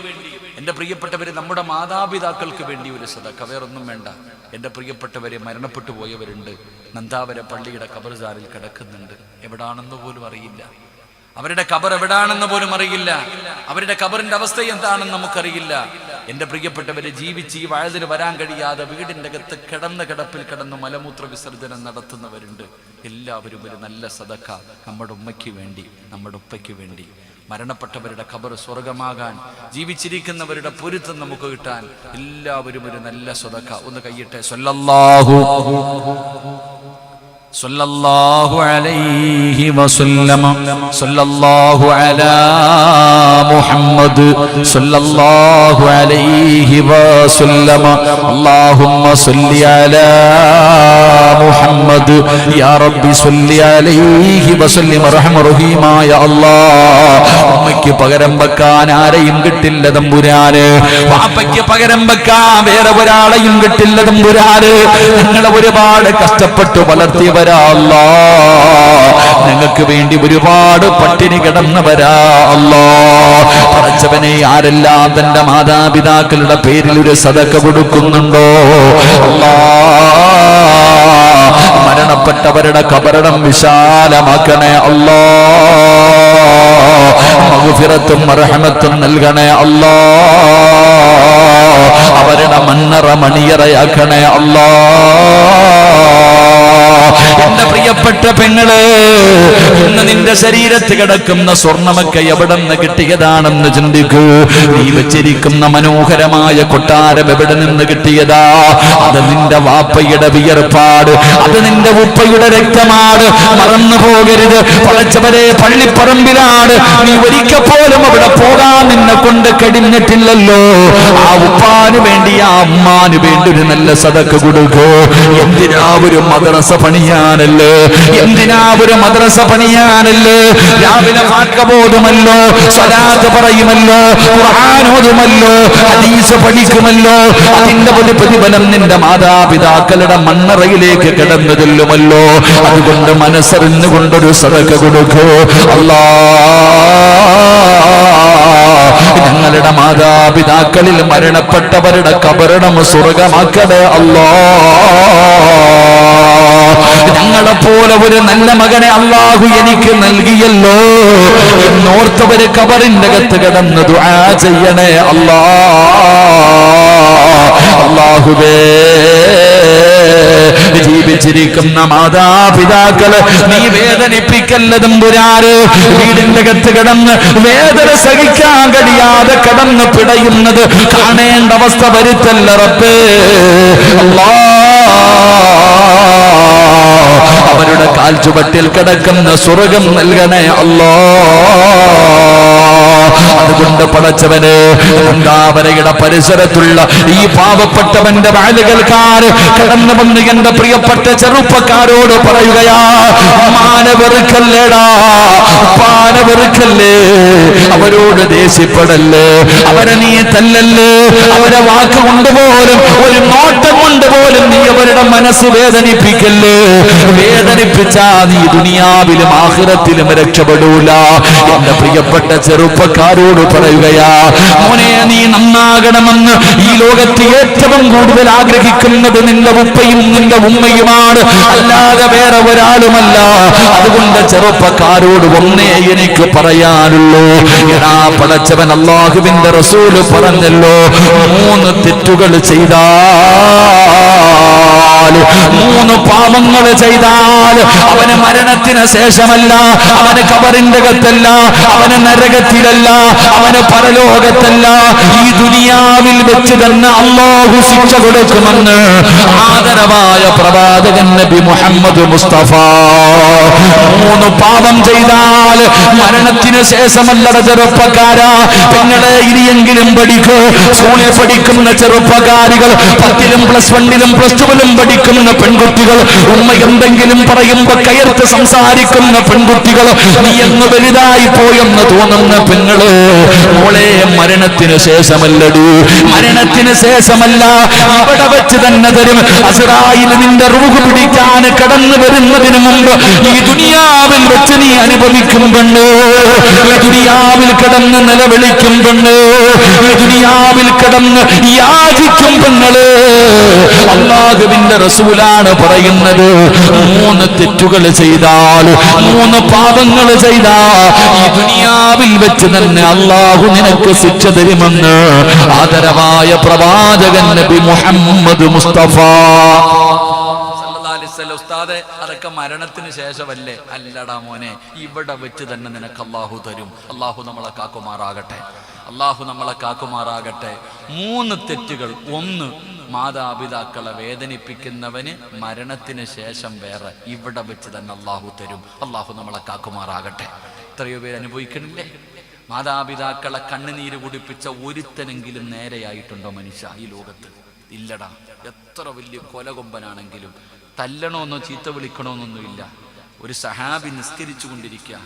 എൻ്റെ പ്രിയപ്പെട്ടവരെ, നമ്മുടെ മാതാപിതാക്കൾക്ക് വേണ്ടി ഒരു സദഖ, വേറൊന്നും വേണ്ട. എൻ്റെ പ്രിയപ്പെട്ടവരെ, മരണപ്പെട്ടു പോയവരുണ്ട്. നന്ദാവര പള്ളിയുടെ ഖബർസാറിൽ കിടക്കുന്നുണ്ട്. എവിടാണെന്ന് പോലും അറിയില്ല. അവരുടെ ഖബർ എവിടാണെന്ന് പോലും അറിയില്ല. അവരുടെ ഖബറിന്റെ അവസ്ഥ എന്താണെന്ന് നമുക്കറിയില്ല. എൻ്റെ പ്രിയപ്പെട്ടവരെ, ജീവിച്ച് ഈ വയതിന് വരാൻ കഴിയാതെ വീടിൻ്റെ അകത്ത് കിടപ്പിൽ കിടന്ന് മലമൂത്ര വിസർജനം നടത്തുന്നവരുണ്ട്. എല്ലാവരും ഒരു നല്ല സദഖ നമ്മുടെ ഉമ്മയ്ക്ക് വേണ്ടി, നമ്മുടെ ഉപ്പയ്ക്ക് വേണ്ടി. മരണപ്പെട്ടവരുടെ ഖബർ സ്വർഗമാകാൻ, ജീവിച്ചിരിക്കുന്നവരുടെ പൊരുത്തം നമുക്ക് കിട്ടാൻ എല്ലാവരും ഒരു നല്ല സദഖ ഒന്ന് കയ്യിട്ടെ. സല്ലല്ലാഹു അലൈഹി വസല്ലം, സല്ലല്ലാഹു അലാ മുഹമ്മദ്, സല്ലല്ലാഹു അലൈഹി വസല്ലം. അല്ലാഹുമ്മ സല്ലി അലാ മുഹമ്മദ്, യാ റബ്ബി സല്ലി അലൈഹി വസല്ലം. റഹീമായ അല്ലാഹ്, ഉമ്മയ്ക്ക് പകരം വെക്കാൻ ആരെയും കിട്ടില്ല തമ്പുരാന്. വാപ്പയ്ക്ക് പകരം വെക്കാൻ വേറെ ഒരാളെയും കിട്ടില്ല തമ്പുരാന്. ഞങ്ങളെ ഒരുപാട് കഷ്ടപ്പെട്ട് വളർത്തിയവർ ഞങ്ങൾക്ക് വേണ്ടി ഒരുപാട് പട്ടിണി കിടന്നവരാ അല്ലാ. പടച്ചവനെ, ആരെല്ലാം തന്റെ മാതാപിതാക്കളുടെ പേരിൽ ഒരു സദഖ കൊടുക്കുന്നുണ്ടോ അല്ലാ, മരണപ്പെട്ടവരുടെ ഖബറിടം വിശാലമാക്കണേ അല്ലാ. മഗ്ഫിറത്തും മർഹമത്തും നൽകണേ അല്ലാ. അവരുടെ മണ്ണറ മണിയറയാക്കണേ അല്ലാ. എന്റെ പ്രിയപ്പെട്ട പെങ്ങള്, ഇന്ന് നിന്റെ ശരീരത്ത് കിടക്കുന്ന സ്വർണ്ണമൊക്കെ എവിടെ നിന്ന് കിട്ടിയതാണെന്ന് ചിന്തിക്കൂ. നീ വെച്ചിരിക്കുന്ന മനോഹരമായ കൊട്ടാരം എവിടെ നിന്ന് കിട്ടിയതാ? അത് നിന്റെ വാപ്പയുടെ വിയർപ്പാട്, അത് നിന്റെ ഉപ്പയുടെ രക്തമാണ്. മറന്നു പോകരുത്. പടച്ചവരെ, പള്ളിപ്പറമ്പിലാണ്. നീ ഒരിക്കൽ പോലും അവിടെ പോകാൻ നിന്നെ കൊണ്ട് കഴിഞ്ഞിട്ടില്ലല്ലോ. ആ ഉപ്പാന് വേണ്ടി, ആ അമ്മാന് വേണ്ടി ഒരു നല്ല സദക്ക കൊടുക്കൂ. എന്തിനാ ഒരു മദ്രസ പണിയാനല്ലേ? എന്തിനാ ഒരു മദ്രസ പണിയാനല്ലേ? രാവിലെ വാക്കബോധമല്ലോ, സ്വലാത്ത് പറയുമല്ലോ, ഖുർആൻ ഓതുമല്ലോ, ഹദീസ് പഠിക്കുമല്ലോ. അതിന്റെ ഒരു പ്രതിഫലം നിന്റെ മാതാപിതാക്കളുടെ മണ്ണറയിലേക്ക് കിടന്നു ചെല്ലുമല്ലോ. അതുകൊണ്ട് മനസ്സറിഞ്ഞുകൊണ്ടൊരു സദക്ക കൊടുക്കൂ. ഞങ്ങളുടെ മാതാപിതാക്കളിൽ മരണപ്പെട്ടവരുടെ കബറിടം സ്വർഗമാക്കണേ അല്ലാ. ഞങ്ങളെപ്പോലെ ഒരു നല്ല മകനെ അല്ലാഹു എനിക്ക് നൽകിയല്ലോ എന്നോർത്തവര് കബറിന്റെ അകത്ത് കിടന്ന് ദുആ ചെയ്യണേ അല്ലാ. അല്ലാഹുവേ, ജീവിച്ചിരിക്കുന്ന മാതാപിതാക്കള് നീ വേദനിപ്പിക്കല്ല തമ്പുരാന്. വീടിന്റെ അകത്ത് കിടന്ന് വേദന സഹിക്കാൻ കഴിയാതെ കിടന്ന് പിടയുന്നത് കാണേണ്ട അവസ്ഥ വരുത്തല്ല റബ്ബേ. അവരുടെ കാൽച്ചുവട്ടിൽ കിടക്കുന്ന സ്വർഗം നൽകണേ അല്ലാ. അതുകൊണ്ട് പടച്ചവന് എന്താവരയുടെ പരിസരത്തുള്ള ഈ പാവപ്പെട്ടവന്റെ വാലുകൾക്കാർ കടന്നു വന്ന് എന്റെ പ്രിയപ്പെട്ട ചെറുപ്പക്കാരോട് പറയുകയാ, ഉമ്മാനെ വെറുക്കല്ലേടാ, ഉപ്പാനെ വെറുക്കല്ലേ, അവരോട് ദേഷ്യപ്പെടല്ലേ, അവരെ നീ തല്ലല്ലേ, അവരെ വാക്ക് കൊണ്ടുപോലും ഒരു നോട്ടം കൊണ്ടുപോലും നീ അവരുടെ മനസ്സ് വേദനിപ്പിക്കല്ലേ. വേദനിപ്പിച്ചാ നീ ദുനിയാവിലും ആഖിറത്തിലും രക്ഷപ്പെടൂല. എന്റെ പ്രിയപ്പെട്ട ചെറുപ്പക്കാരോട് പറയുകയാ, മോനെ നീ നന്നാകണമെന്ന് ഈ ലോകത്ത് ഏറ്റവും കൂടുതൽ ആഗ്രഹിക്കുന്നത് നിന്റെ ഉപ്പയും നിന്റെ ഉമ്മയുമാണ്, അല്ലാതെ വേറെ ഒരാളുമല്ല. അതുകൊണ്ട് ചെറുപ്പക്കാരോട് ഒന്നേ എനിക്ക് പറയാനുള്ളൂ, എടാ പടച്ചവൻ അല്ലാഹുവിന്റെ റസൂല് പറഞ്ഞല്ലോ, 3 തെറ്റുകൾ ചെയ്താൽ, 3 പാപങ്ങൾ ചെയ്താൽ അവന് മരണത്തിന് ശേഷമല്ല, അവന് കബറിന്റെ അകത്തല്ല, അവന് നരകത്തിലല്ല, അവന് പരലോകത്തല്ല, ഈ ദുനിയാവിൽ വെച്ച് തന്നെ അല്ലാഹു ശിക്ഷ കൊടുക്കുമെന്ന് ആദരവായ പ്രവാചകൻ നബി മുഹമ്മദ് മുസ്തഫ. 3 പാപം ചെയ്താൽ മരണത്തിന് ശേഷമല്ല ചെറുപ്പക്കാരാ. പെങ്ങളെ ഇനിയെങ്കിലും പഠിക്കൂ. സ്കൂളിൽ പഠിക്കുന്ന ചെറുപ്പക്കാരികൾ, 10ലും +1ലും +2ലും പഠിക്കുന്ന പെൺകുട്ടികൾ, ഉമ്മ എന്തെങ്കിലും പറയുമ്പോ കയർത്ത് സംസാരിക്കുന്ന പെൺകുട്ടികൾ, നീ എന്ന് വലുതായി പോയെന്ന് തോന്നുന്ന പെങ്ങള്, മോളെ മരണത്തിന് ശേഷമല്ലടൂ, മരണത്തിന് ശേഷമല്ല, അവിടെ വെച്ച് തന്നെ തരും. അസ്റായിൽ നിന്റെ റൂഹ് പിടിക്കാൻ കടന്നു വരുന്നതിന് മുമ്പ് ഈ ദുനിയാവിൽ വെച്ച് നീ അനുഭവിക്കും പെണ്ണ്, ഈ ദുനിയാവിൽ കിടന്ന് നിലവിളിക്കും പെണ്ണ്, ഈ ദുനിയാവിൽ കിടന്ന് യാചിക്കും പെണ്ണുകള്. അല്ലാഹുവിന്റെ റസൂലാണ് പറയുന്നത്, 3 തെറ്റുകൾ ചെയ്താൽ, 3 പാപങ്ങൾ ചെയ്താൽ ഈ ദുനിയാവിൽ വെച്ച് തന്നെ അല്ലാഹു നിനക്ക് ശിക്ഷ തരുമെന്ന് ആദരവായ പ്രവാചകൻ നബി മുഹമ്മദ് മുസ്തഫ. ഉസ്താദെ, അതൊക്കെ മരണത്തിന് ശേഷമല്ലേ? അല്ലടാ മോനെ, ഇവിടെ വെച്ച് തന്നെ നിനക്ക് അല്ലാഹു തരും. അല്ലാഹു നമ്മളെ കാക്കുമാറാകട്ടെ, അല്ലാഹു നമ്മളെ കാക്കുമാറാകട്ടെ. 3 തെറ്റുകൾ. 1, മാതാപിതാക്കളെ വേദനിപ്പിക്കുന്നവന് മരണത്തിന് ശേഷം വേറെ, ഇവിടെ വെച്ച് തന്നെ അല്ലാഹു തരും. അല്ലാഹു നമ്മളെ കാക്കുമാറാകട്ടെ. എത്രയോ പേര് അനുഭവിക്കണില്ലേ? മാതാപിതാക്കളെ കണ്ണുനീര് കുടിപ്പിച്ച ഒരുത്തനെങ്കിലും നേരെയായിട്ടുണ്ടോ മനുഷ്യ ഈ ലോകത്ത്? ഇല്ലടാ. എത്ര വലിയ കൊലകൊമ്പനാണെങ്കിലും തല്ലണമെന്നോ ചീത്ത വിളിക്കണമെന്നൊന്നുമില്ല. ഒരു സഹാബി നിസ്കരിച്ചു കൊണ്ടിരിക്കുക,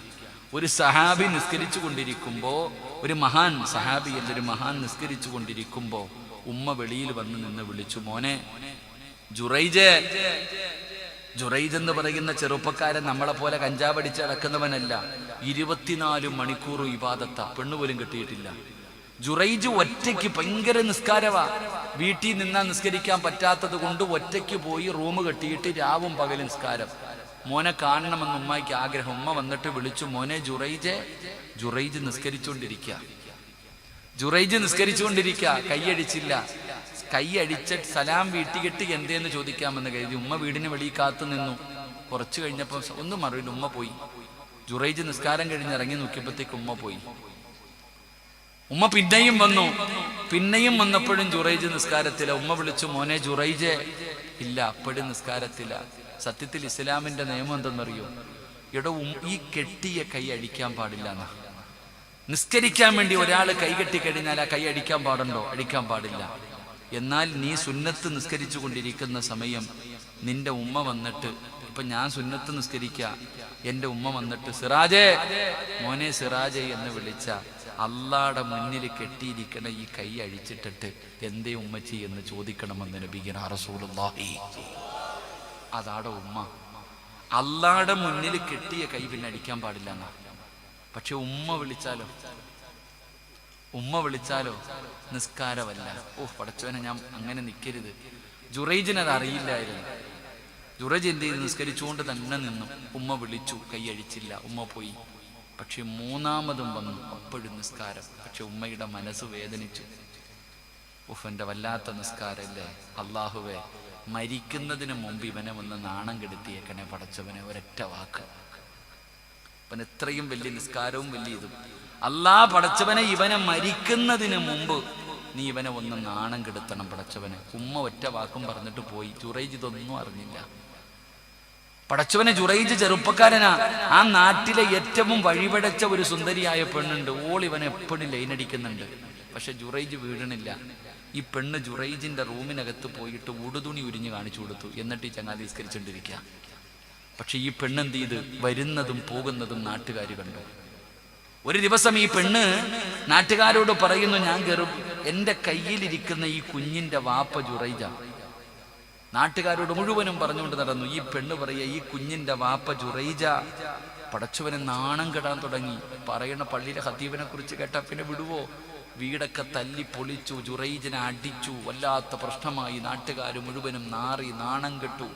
ഒരു സഹാബി നിസ്കരിച്ചു കൊണ്ടിരിക്കുമ്പോ, ഒരു മഹാൻ സഹാബി എന്നൊരു മഹാൻ നിസ്കരിച്ചു കൊണ്ടിരിക്കുമ്പോ ഉമ്മ വെളിയിൽ വന്ന് നിന്ന് വിളിച്ചു, മോനെ ജുറൈജ്. ജുറൈജ് എന്ന് പറയുന്ന ചെറുപ്പക്കാരൻ നമ്മളെ പോലെ കഞ്ചാവടിച്ച് നടക്കുന്നവനല്ല. 24 മണിക്കൂർ ഇബാദത്താ, പെണ്ണുപോലും കിട്ടിയിട്ടില്ല. ജുറൈജ് ഒറ്റയ്ക്ക് ഭയങ്കര നിസ്കാരവാ. വീട്ടിൽ നിന്നാ നിസ്കരിക്കാൻ പറ്റാത്തത് കൊണ്ട് ഒറ്റയ്ക്ക് പോയി റൂം കെട്ടിയിട്ട് രാവും പകലും നിസ്കാരം. മോനെ കാണണമെന്ന് ഉമ്മയ്ക്ക് ആഗ്രഹം. ഉമ്മ വന്നിട്ട് വിളിച്ചു, മോനെ ജുറൈജ്. ജുറൈജ് നിസ്കരിച്ചുകൊണ്ടിരിക്കുക, ജുറൈജ് നിസ്കരിച്ചുകൊണ്ടിരിക്കുക. കൈയടിച്ചില്ല. കൈയടിച്ച് സലാം വീട്ടിക്കെട്ടി എന്തേന്ന് ചോദിക്കാമെന്ന് കരുതി ഉമ്മ വീടിന് വെളിയിൽ കാത്തു നിന്നു. കുറച്ച് കഴിഞ്ഞപ്പോൾ ഒന്നും അറിയില്ല, ഉമ്മ പോയി. ജുറൈജ് നിസ്കാരം കഴിഞ്ഞ് ഇറങ്ങി നോക്കിയപ്പോഴത്തേക്ക് ഉമ്മ പോയി. ഉമ്മ പിന്നെയും വന്നു. പിന്നെയും വന്നപ്പോഴും ജുറൈജ് നിസ്കാരത്തില. ഉമ്മ വിളിച്ചു, മോനെ ജുറൈജെ. ഇല്ല, അപ്പോഴും നിസ്കാരത്തില. സത്യത്തിൽ ഇസ്ലാമിന്റെ നിയമം എന്തെന്നറിയോ? എടോ, ഈ കെട്ടിയ കൈ അടിക്കാൻ പാടില്ല എന്നാ. നിസ്കരിക്കാൻ വേണ്ടി ഒരാൾ കൈ കെട്ടിക്കഴിഞ്ഞാൽ ആ കൈ അടിക്കാൻ പാടുണ്ടോ? അടിക്കാൻ പാടില്ല. എന്നാൽ നീ സുന്നത്ത് നിസ്കരിച്ചു കൊണ്ടിരിക്കുന്ന സമയം നിന്റെ ഉമ്മ വന്നിട്ട്, ഇപ്പൊ ഞാൻ സുന്നത്ത് നിസ്കരിക്ക, എന്റെ ഉമ്മ വന്നിട്ട് സിറാജേ, മോനെ സിറാജേ എന്ന് വിളിച്ച അള്ളാടെ മുന്നിൽ കെട്ടിയിരിക്കണ ഈ കൈ അഴിച്ചിട്ടിട്ട് എന്തേ ഉമ്മച്ചി എന്ന് ചോദിക്കണമെന്ന് നബിയുനാ റസൂലുള്ളാഹി. അതാടെ ഉമ്മ. അള്ളാടെ മുന്നിൽ കെട്ടിയ കൈ പിന്നെ അടിക്കാൻ പാടില്ല എന്നാ. പക്ഷെ ഉമ്മ വിളിച്ചാലോ നിസ്കാരമല്ല. പടച്ചവനെ, ഞാൻ അങ്ങനെ നിൽക്കരുത്. ജുറൈജിനത് അറിയില്ലായിരുന്നു. ജുറൈജ് എന്ത് ചെയ്ത്? നിസ്കരിച്ചുകൊണ്ട് തന്നെ നിന്നു. ഉമ്മ വിളിച്ചു, കൈയഴിച്ചില്ല, ഉമ്മ പോയി. പക്ഷെ മൂന്നാമതും വന്നു, അപ്പോഴും നിസ്കാരം. പക്ഷെ ഉമ്മയുടെ മനസ്സ് വേദനിച്ചു. എൻ്റെ വല്ലാത്ത നിസ്കാരല്ലേ അള്ളാഹുവേ, മരിക്കുന്നതിന് മുമ്പ് ഇവനെ ഒന്ന് നാണം കെടുത്തിയേക്കണേ പടച്ചവനെ, ഒരൊറ്റ വാക്ക്. അവൻ എത്രയും വലിയ നിസ്കാരവും വലിയ ഇതും. പടച്ചവനെ, ഇവനെ മരിക്കുന്നതിന് മുമ്പ് നീ ഇവനെ ഒന്ന് നാണം കെടുത്തണം പടച്ചവനെ. ഉമ്മ ഒറ്റ വാക്കും പറഞ്ഞിട്ട് പോയി. ജുറൈജ് ഇതൊന്നും അറിഞ്ഞില്ല. പടച്ചവനെ, ജുറൈജ് ചെറുപ്പക്കാരനാ. ആ നാട്ടിലെ ഏറ്റവും വഴിപടച്ച ഒരു സുന്ദരിയായ പെണ്ണുണ്ട്. ഇവൻ എപ്പോഴും ലൈനടിക്കുന്നുണ്ട്. പക്ഷെ ജുറൈജ് വീഴണില്ല. ഈ പെണ്ണ് ജുറൈജിന്റെ റൂമിനകത്ത് പോയിട്ട് ഉടുതുണി ഉരിഞ്ഞ് കാണിച്ചു കൊടുത്തു. എന്നിട്ട് ഈ ചങ്ങാതി നിസ്കരിച്ചുകൊണ്ടിരിക്കുക. പക്ഷെ ഈ പെണ്ണെന്ത് ചെയ്ത്? വരുന്നതും പോകുന്നതും നാട്ടുകാർ കണ്ടു. ഒരു ദിവസം ഈ പെണ്ണ് നാട്ടുകാരോട് പറയുന്നു, ഞാൻ എന്റെ കയ്യിലിരിക്കുന്ന ഈ കുഞ്ഞിന്റെ വാപ്പ ജുറൈജ. നാട്ടുകാരോട് മുഴുവനും പറഞ്ഞുകൊണ്ട് നടന്നു. ഈ പെണ്ണ് പറയുക, ഈ കുഞ്ഞിന്റെ വാപ്പ ജുറൈജ. പടച്ചവനെ നാണം കെടാൻ തുടങ്ങി. പറയണ പള്ളിയിലെ ഖതീബിനെ കുറിച്ച് കേട്ടാ പിന്നെ വിടുവോ? വീടൊക്കെ തല്ലി പൊളിച്ചു, ജുറൈജിനെ അടിച്ചു. വല്ലാത്ത പ്രശ്നമായി. നാട്ടുകാർ മുഴുവനും നാറി നാണം കെട്ടു.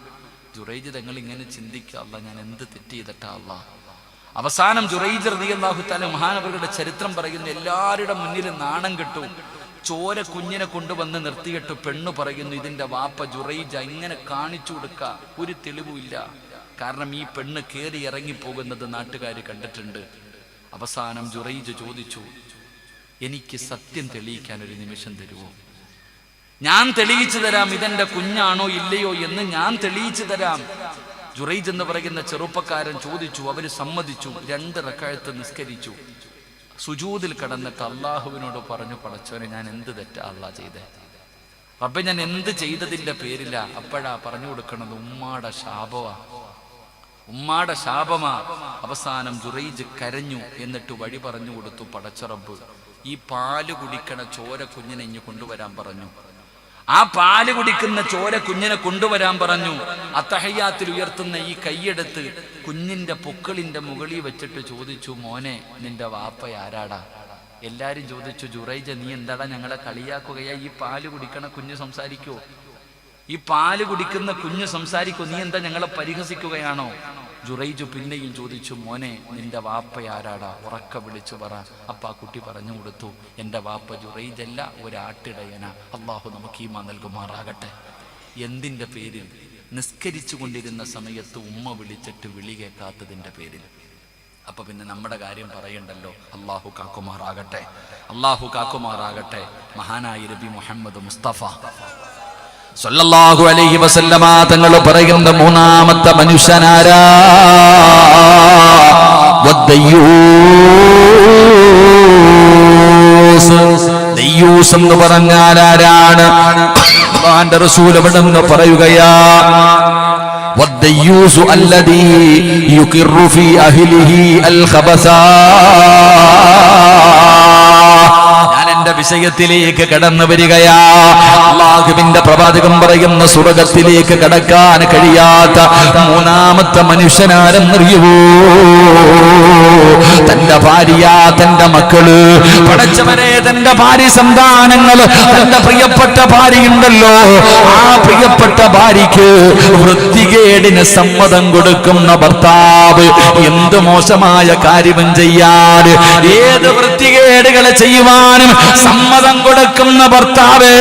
ജുറൈജ് തങ്ങൾ ഇങ്ങനെ ചിന്തിക്കുക, അല്ല ഞാൻ എന്ത് തെറ്റ് ചെയ്തിട്ടാ അല്ലാ. അവസാനം ജുറൈജ് റളിയല്ലാഹു തആല മഹാനവരുടെ ചരിത്രം പറയുന്നു, എല്ലാവരുടെ മുന്നിലും നാണം കെട്ടു. ചോര കുഞ്ഞിനെ കൊണ്ടുവന്ന് നിർത്തിയിട്ട് പെണ്ണ് പറയുന്നു, ഇതിന്റെ വാപ്പ ജുറൈജ. ഇങ്ങനെ കാണിച്ചു കൊടുക്ക, ഒരു തെളിവുമില്ല. കാരണം ഈ പെണ്ണ് കയറി ഇറങ്ങി പോകുന്നത് നാട്ടുകാർ കണ്ടിട്ടുണ്ട്. അവസാനം ജുറൈജ് ചോദിച്ചു, എനിക്ക് സത്യം തെളിയിക്കാൻ ഒരു നിമിഷം തരുമോ? ഞാൻ തെളിയിച്ചു തരാം, ഇതെന്റെ കുഞ്ഞാണോ ഇല്ലയോ എന്ന് ഞാൻ തെളിയിച്ചു തരാം. ജുറൈജ് എന്ന് പറയുന്ന ചെറുപ്പക്കാരൻ ചോദിച്ചു. അവര് സമ്മതിച്ചു. 2 റക്അത്ത് നിസ്കരിച്ചു. സുജൂദിൽ കടന്നിട്ട് അള്ളാഹുവിനോട് പറഞ്ഞു, പടച്ചവനെ, ഞാൻ എന്ത് തെറ്റാ അള്ളാഹ് ചെയ്തേ? റബ്ബേ, ഞാൻ എന്ത് ചെയ്തതിന്റെ പേരില്ല? അപ്പോഴാ പറഞ്ഞു കൊടുക്കണത് ഉമ്മാടെ ശാപമാ. അവസാനം ജുറൈജ് കരഞ്ഞു. എന്നിട്ട് വഴി പറഞ്ഞു കൊടുത്തു. പടച്ച റബ്ബ്, ഈ പാല് കുടിക്കണ ചോര കുഞ്ഞിനെ ഇഞ്ഞു കൊണ്ടുവരാൻ പറഞ്ഞു. ആ പാല് കുടിക്കുന്ന ചോര കുഞ്ഞിനെ കൊണ്ടുവരാൻ പറഞ്ഞു. അത്തഹയ്യാത്തിൽ ഉയർത്തുന്ന ഈ കൈയെടുത്ത് കുഞ്ഞിന്റെ പൊക്കിളിന്റെ മുകളിൽ വെച്ചിട്ട് ചോദിച്ചു, മോനെ, നിന്റെ വാപ്പ ആരാടാ? എല്ലാരും ചോദിച്ചു, ജുറൈജ, നീ എന്താടാ ഞങ്ങളെ കളിയാക്കുകയാ? ഈ പാല് കുടിക്കണ കുഞ്ഞ് സംസാരിക്കോ? ഈ പാല് കുടിക്കുന്ന കുഞ്ഞ് സംസാരിക്കോ? നീ എന്താ ഞങ്ങളെ പരിഹസിക്കുകയാണോ? ജുറൈജ് പിന്നെയും ചോദിച്ചു, മോനെ, നിന്റെ വാപ്പ ആരാടാ? ഉറക്ക വിളിച്ചു പറ. അപ്പ ആ കുട്ടി പറഞ്ഞു കൊടുത്തു, എൻ്റെ വാപ്പ ജുറൈജല്ല, ഒരാട്ടിടയന. അള്ളാഹു നമുക്ക് ഈമാൻ നൽകുമാറാകട്ടെ. എന്തിൻ്റെ പേരിൽ? നിസ്കരിച്ചു കൊണ്ടിരുന്ന സമയത്ത് ഉമ്മ വിളിച്ചിട്ട് വിളി കേൾക്കാത്തതിൻ്റെ പേരിൽ. അപ്പൊ പിന്നെ നമ്മുടെ കാര്യം പറയണ്ടല്ലോ. അള്ളാഹു കാക്കുമാറാകട്ടെ. മഹാനായ നബി മുഹമ്മദ് മുസ്തഫ സല്ലല്ലാഹു അലൈഹി വസല്ലമ തങ്ങൾ പറയുന്ന മൂന്നാമത്തെ മനുഷ്യനാരാ? ദയ്യൂസ് എന്ന് പറഞ്ഞാൽ ആരാണ്? അല്ലാഹുവിന്റെ റസൂൽ അവിടെന്ന് പറയുകയാ, വദ്ദയ്യൂസു അല്ലദീ യുഖിറു ഫീ അഹ്ലിഹി അൽ ഖബസാ. എന്റെ വിഷയത്തിലേക്ക് കടന്നു വരികയാ. അല്ലാഹുവിന്റെ പ്രവാചകൻ പറയുന്ന സ്വർഗ്ഗത്തിലേക്ക് കടക്കാൻ കഴിയാത്ത മൂന്നാമത്തെ മനുഷ്യനാരെന്നറിയുവോ? തന്റെ ഭാര്യ, തന്റെ മക്കള്, പടച്ചവരെ, തന്റെ ഭാര്യ സന്താനങ്ങള്, തന്റെ പ്രിയപ്പെട്ട ഭാര്യയുണ്ടല്ലോ, ആ പ്രിയപ്പെട്ട ഭാര്യയ്ക്ക് വൃത്തികേടിന് സമ്മതം കൊടുക്കുന്ന ഭർത്താവ് എന്ത് മോശമായ കാര്യവും ചെയ്യാൻ, ഏത് വൃത്തികേടുകളെ ചെയ്യുവാനും സമ്മതം കൊടുക്കുന്ന ഭർത്താവേ,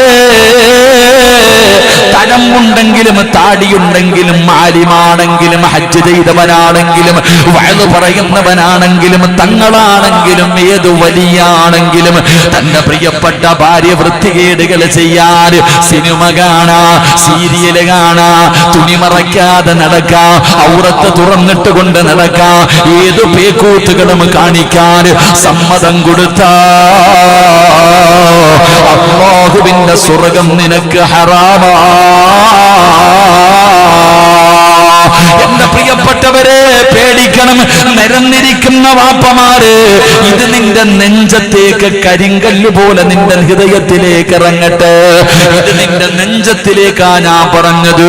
തലമുണ്ടെങ്കിലും താടിയുണ്ടെങ്കിലും ആലിമാണെങ്കിലും ഹജ്ജ് ചെയ്തവനാണെങ്കിലും വഅദ് പറയുന്നവനാണെങ്കിലും തങ്ങളാണെങ്കിലും ഏത് വലിയാണെങ്കിലും തന്റെ പ്രിയപ്പെട്ട ഭാര്യ വൃത്തികേടുകൾ ചെയ്യാൻ സിനിമ കാണാ, സീരിയല് കാണാ, തുണി മറയ്ക്കാതെ നടക്കാ, ഔറത്ത് തുറന്നിട്ട് കൊണ്ട് നടക്കാ, ഏത് പേക്കൂത്തുകളും കാണിക്കാൻ സമ്മതം കൊടുത്താ അല്ലാഹുവിന്റെ സ്വർഗം നിനക്ക് ഹറാമാ. എന്റെ പ്രിയപ്പെട്ടവരെ, പേടിക്കണം. നിരന്നിരിക്കുന്ന വാപ്പമാര്, ഇത് നിന്റെ നെഞ്ചത്തേക്ക് കരിങ്കല്ല് പോലെ നിന്റെ ഹൃദയത്തിലേക്ക് ഇറങ്ങട്ടെ. ഇത് നിന്റെ നെഞ്ചത്തിലേക്കാ ഞാൻ പറഞ്ഞത്.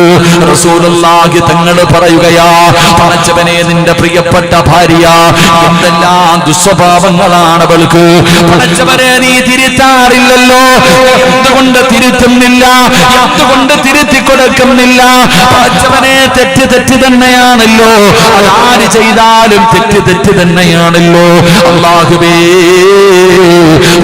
റസൂലുള്ളാഹി തങ്ങൾ പറയുകയാ, പടച്ചവനെ, നിന്റെ പ്രിയപ്പെട്ട ഭാര്യ എന്തെല്ലാം ദുസ്വഭാവങ്ങളാണ് അവൾക്ക്. പടച്ചവനെ, നീ തിരുത്താറില്ലല്ലോ, എന്തുകൊണ്ട് തിരുത്തുന്നില്ല? എന്തുകൊണ്ട് തിരുത്തി കൊടുക്കുന്നില്ല? പടച്ചവനെ, തെറ്റ് തന്നെയാണല്ലോ, അതാര് ചെയ്താലും തെറ്റ് തന്നെയാണല്ലോ. അല്ലാഹുവേ,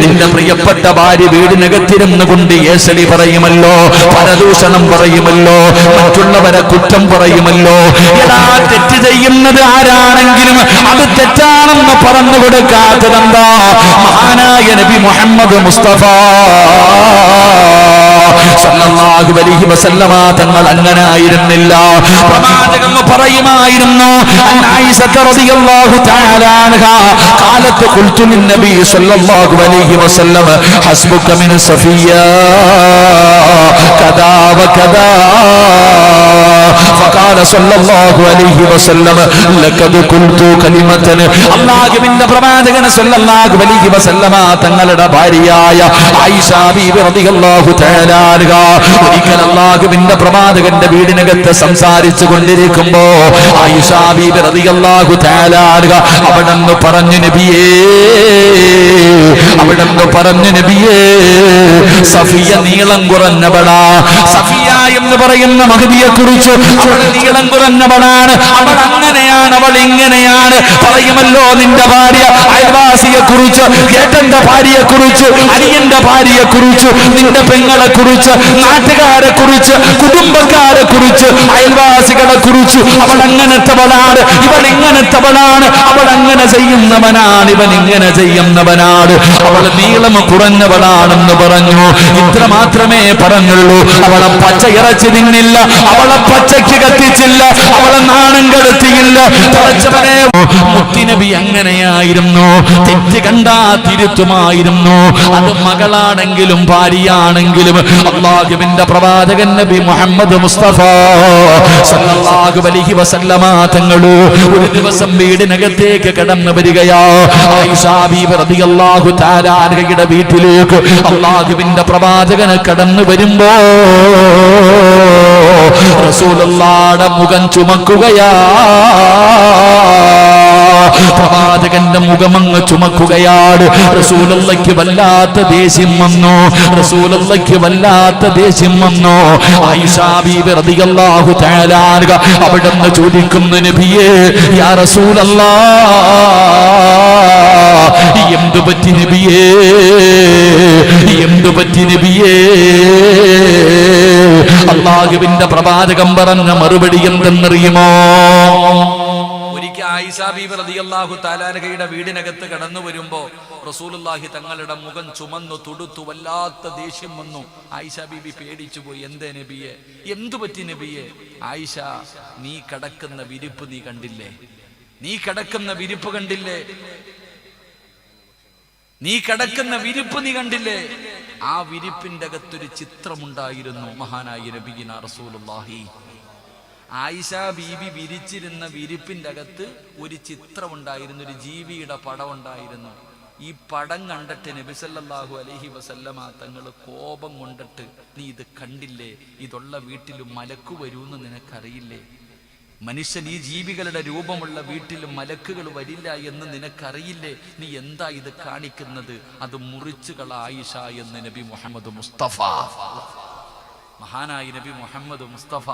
നിന്റെ പ്രിയപ്പെട്ട ഭാര്യ വീടിനകത്തിരുന്നു കൊണ്ട് ഏശലി പറയുമല്ലോ, പരദൂഷണം പറയുമല്ലോ, മറ്റുള്ളവരെ കുറ്റം പറയുമല്ലോ. എടാ, തെറ്റ് ചെയ്യുന്നത് ആരാണെങ്കിലും അത് തെറ്റാണെന്ന് പറഞ്ഞു കൊടുക്കാത്തതെന്താ? മഹാനായ നബി മുഹമ്മദ് മുസ്തഫ സല്ലല്ലാഹു അലൈഹി വസല്ലമ തങ്ങൾ അങ്ങനെ ആയിരുന്നില്ല. പ്രവാചകൻ പറയുമായിരുന്നു, ആയിഷ റളിയല്ലാഹു തആല അൻഹാ ഖാലത്ത് ഖുൽതു ലിന്നബി സല്ലല്ലാഹു അലൈഹി വസല്ലം ഹസ്ബുക മിൻ സഫിയ കദാ വകദാ ഫഖാല സല്ലല്ലാഹു അലൈഹി വസല്ലം ലഖദ് ഖുൽതു കലിമതൻ. അല്ലാഹുവിന്റെ പ്രവാചകൻ സല്ലല്ലാഹു അലൈഹി വസല്ലമ തങ്ങളുടെ ഭാര്യയായ ആയിഷ ബീവി റളിയല്ലാഹു തആല അൻഹാ ഒരിക്കൽ അല്ലാഹുവിന്റെ പ്രവാചകന്റെ വീടിനകത്ത് സംസാരിച്ചു കൊണ്ടിരിക്കുമ്പോ ആയിഷ ബീവി റളിയല്ലാഹു തആല അൻഹാ അവിടെന്ന് പറഞ്ഞു, നബിയേ, അവിടെന്ന് പറഞ്ഞു, നബിയേ, സഫിയ നീളം കുറഞ്ഞവളാ. സഫിയ എന്ന് പറയുന്ന മഹദിയെ കുറിച്ച് അവൾ നീളം കുറഞ്ഞവളാണ്, അവൾ അങ്ങനെയാണ്, അവൾ ഇങ്ങനെയാണ് പറയുമല്ലോ. നിന്റെ ഭാര്യ അയൽവാസിയെ കുറിച്ച്, ഏട്ടന്റെ ഭാര്യയെ കുറിച്ച്, അനിയന്റെ ഭാര്യയെ കുറിച്ച്, നിന്റെ പെങ്ങളെ കുറിച്ച്, നാട്ടുകാരെ കുറിച്ച്, കുടുംബക്കാരെ കുറിച്ച്, അയൽവാസികളെ കുറിച്ച് അവൾ അങ്ങനത്തവളാണ്, ഇവൾ ഇങ്ങനത്തവളാണ്, അവൾ അങ്ങനെ ചെയ്യുന്നവനാണ്, ഇവൻ ഇങ്ങനെ ചെയ്യുന്നവനാണ്, അവൾ നീളം കുറഞ്ഞവളാണെന്ന് പറഞ്ഞു. ഇത്ര മാത്രമേ പറഞ്ഞുള്ളൂ. അവളെ പച്ച ഇറച്ചി തിന്നില്ല, അവളെ പച്ചയ്ക്ക് കത്തിച്ചില്ല, അവളെ നാണം കെടുത്തിയില്ല. പടച്ചവനെ, മുത്തുനബി അങ്ങനെയായിരുന്നു. തെറ്റ് കണ്ടാ തിരുത്തുമായിരുന്നു. അത് മകളാണെങ്കിലും ഭാര്യയാണെങ്കിലും. അല്ലാഹുവിന്റെ പ്രവാചകൻ നബി മുഹമ്മദ് മുസ്തഫ സല്ലല്ലാഹു അലൈഹി വസല്ലമ തങ്ങൾ ഒരു ദിവസം വീടിനകത്തേക്ക് കടന്നു വരികയാ. ആയിഷ ബീവി റളിയല്ലാഹു തആല അൻഹയുടെ വീട്ടിലേക്ക് അല്ലാഹുവിന്റെ പ്രവാചകൻ കടന്നു വരുമ്പോ റസൂലുള്ളാഹിയുടെ മുഖം ചുമക്കുകയാ. പ്രവാചകന്റെ മുഖമങ്ങ് ചുമക്കുകയാണ്. റസൂലുള്ളാഹിക്ക് വല്ലാത്ത ദേഷ്യം വന്നു. റസൂലുള്ളാഹിക്ക് വല്ലാത്ത ദേഷ്യം വന്നു. ആയിഷ ബീവി റളിയല്ലാഹു തആല അൻഹ അവിടുന്ന് ചോദിക്കുന്നു, നബിയേ, യാ റസൂലല്ലാഹ്, എന്തു പറ്റി നബിയേ, എന്തു പറ്റി നബിയേ? അല്ലാഹുവിന്റെ പ്രവാചകൻ പറഞ്ഞ മറുപടി എന്തെന്നറിയുമോ? ഒരിക്കൽ ആയിഷ ബീബി റളിയല്ലാഹു തആല അൻഹയുടെ വീടിനകത്ത് കടന്നു വരുമ്പോ റസൂലുള്ളാഹി തങ്ങളുടെ മുഖം ചുമന്നു തുടുത്തു. വല്ലാത്ത ദേഷ്യം വന്നു. ആയിഷ ബീബി പേടിച്ചു പോയി. എന്തേ നബിയെ, എന്തു പറ്റി നബിയെ? ആയിഷ, നീ കിടക്കുന്ന വിരിപ്പ് നീ കണ്ടില്ലേ? നീ കിടക്കുന്ന വിരിപ്പ് കണ്ടില്ലേ? നീ കിടക്കുന്ന വിരിപ്പ് നീ കണ്ടില്ലേ? ആ വിരിപ്പിന്റെ അകത്തൊരു ചിത്രമുണ്ടായിരുന്നു. മഹാനായ നബിയിന റസൂലുള്ളാഹി. ആയിഷ ബീബി വിരിച്ചിരുന്ന വിരിപ്പിന്റെ അകത്ത് ഒരു ചിത്രമുണ്ടായിരുന്നു, ഒരു ജീവിയുടെ പടം ഉണ്ടായിരുന്നു. ഈ പടം കണ്ടിട്ട് നബി സല്ലല്ലാഹു അലൈഹി വസല്ലമ തങ്ങൾ കോപം കൊണ്ടിട്ട്, നീ ഇത് കണ്ടില്ലേ? ഇതുള്ള വീട്ടിൽ മലക്ക് വരൂന്ന് നിനക്കറിയില്ലേ? മനുഷ്യൻ, ഈ ജീവികളുടെ രൂപമുള്ള വീട്ടിൽ മലക്കുകൾ വരില്ല എന്ന് നിനക്കറിയില്ലേ? നീ എന്താ ഇത് കാണിക്കുന്നത്? അത് മുറിച്ചുകള ആയിഷ എന്ന് നബി മുഹമ്മദ് മുസ്തഫ, മഹാനായ നബി മുഹമ്മദ് മുസ്തഫ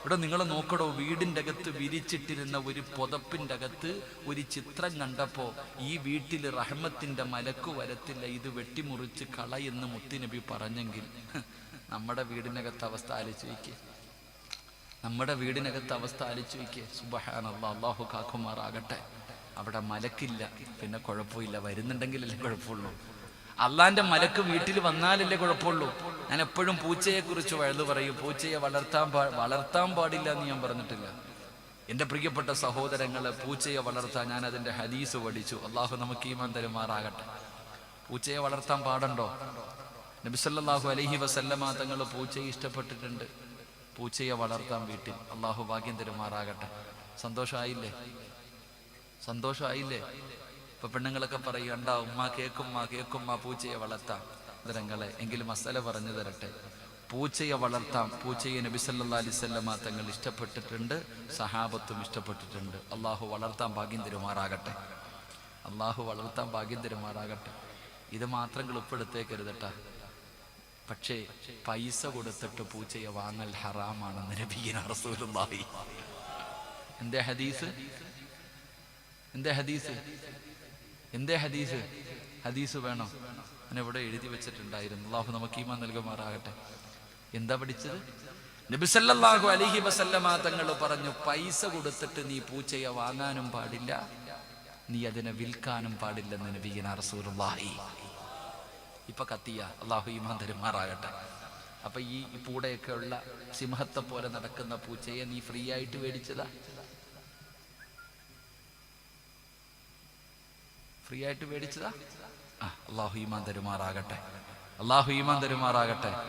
ഇവിടെ നിങ്ങൾ നോക്കടോ, വീടിൻ്റെ അകത്ത് വിരിച്ചിട്ടിരുന്ന ഒരു പുതപ്പിൻ്റെ അകത്ത് ഒരു ചിത്രം കണ്ടപ്പോൾ ഈ വീട്ടിൽ റഹ്മത്തിൻ്റെ മലക്ക് വരത്തില്ല, ഇത് വെട്ടിമുറിച്ച് കളയെന്ന് മുത്തുനബി പറഞ്ഞെങ്കിൽ നമ്മുടെ വീടിനകത്ത് അവസ്ഥ ആലോചിച്ച് വയ്ക്കുക. നമ്മുടെ വീടിനകത്ത് അവസ്ഥ ആലോചിച്ച് വയ്ക്കുക. സുബ്ഹാനല്ലാഹ്, അല്ലാഹു കാക്കുമാറാകട്ടെ. അവിടെ മലക്കില്ല, പിന്നെ കുഴപ്പമില്ല. വരുന്നുണ്ടെങ്കിലല്ലേ കുഴപ്പമുള്ളൂ. അള്ളാന്റെ മലക്ക് വീട്ടിൽ വന്നാലല്ലേ കുഴപ്പമുള്ളൂ. ഞാൻ എപ്പോഴും പൂച്ചയെക്കുറിച്ച് വഴുതു പറയും. പൂച്ചയെ വളർത്താൻ പാടില്ല എന്ന് ഞാൻ പറഞ്ഞിട്ടില്ല. എൻ്റെ പ്രിയപ്പെട്ട സഹോദരങ്ങളെ, പൂച്ചയെ വളർത്താൻ ഞാൻ അതിൻ്റെ ഹദീസ് പഠിച്ചു. അള്ളാഹു നമുക്ക് ഈമാൻ തരുമാറാകട്ടെ. പൂച്ചയെ വളർത്താൻ പാടുണ്ടോ? നബി സല്ലല്ലാഹു അലൈഹി വസല്ലമ തങ്ങൾ പൂച്ചയെ ഇഷ്ടപ്പെട്ടിട്ടുണ്ട്. പൂച്ചയെ വളർത്താൻ വീട്ടിൽ. അള്ളാഹു ഭാഗ്യം തരുമാറാകട്ടെ. സന്തോഷമായില്ലേ? സന്തോഷമായില്ലേ? ഇപ്പൊ പെണ്ണുങ്ങളൊക്കെ പറയണ്ട, ഉമ്മ കേക്കുമ്മ പൂച്ചയെ വളർത്താം. നിരങ്ങളെ, എങ്കിലും മസല പറഞ്ഞു തരട്ടെ. പൂച്ചയെ വളർത്താം. പൂച്ചയെ നബി സല്ലല്ലാഹു അലൈഹി വസല്ലമ തങ്ങൾ ഇഷ്ടപ്പെട്ടിട്ടുണ്ട്, സഹാബത്തും ഇഷ്ടപ്പെട്ടിട്ടുണ്ട്. അള്ളാഹു വളർത്താൻ ഭാഗ്യം തരുമാറാകട്ടെ. അള്ളാഹു വളർത്താൻ ഭാഗ്യം തരുമാറാകട്ടെ. ഇത് മാത്രം എളുപ്പെടുത്തേക്കരുതട്ട. പക്ഷേ പൈസ കൊടുത്തിട്ട് പൂച്ചയെ വാങ്ങൽ ഹറാമാണെന്ന് നബിയിന റസൂലുള്ളാഹി. എന്തേ ഹദീസ്? ഹദീസ് വേണം. ഞാൻ ഇവിടെ എഴുതി വെച്ചിട്ടുണ്ടായിരുന്നു. അല്ലാഹു നമുക്ക് ഈമാൻ നൽകുമാറാകട്ടെ. എന്താ പഠിച്ചത്? നബി സല്ലല്ലാഹു അലൈഹി വസല്ലമ തങ്ങൾ പറഞ്ഞു, പൈസ കൊടുത്തിട്ട് നീ പൂച്ചയെ വാങ്ങാനും പാടില്ല, നീ അതിനെ വിൽക്കാനും പാടില്ലെന്ന് നബിയിന റസൂലുള്ളാഹി. ഇപ്പൊ കത്തിയ. അല്ലാഹു ഈമാൻ തരുമാറാകട്ടെ. അപ്പൊ ഈ പൂടെയൊക്കെ ഉള്ള സിംഹത്തെ പോലെ നടക്കുന്ന പൂച്ചയെ നീ ഫ്രീ ആയിട്ട് മേടിച്ചതാ? ഫ്രീ ആയിട്ട് മേടിച്ചതാ? അല്ലാഹു ഈമാൻ തരുമാറാകട്ടെ. അല്ലാഹു ഈമാൻ തരുമാറാകട്ടെ.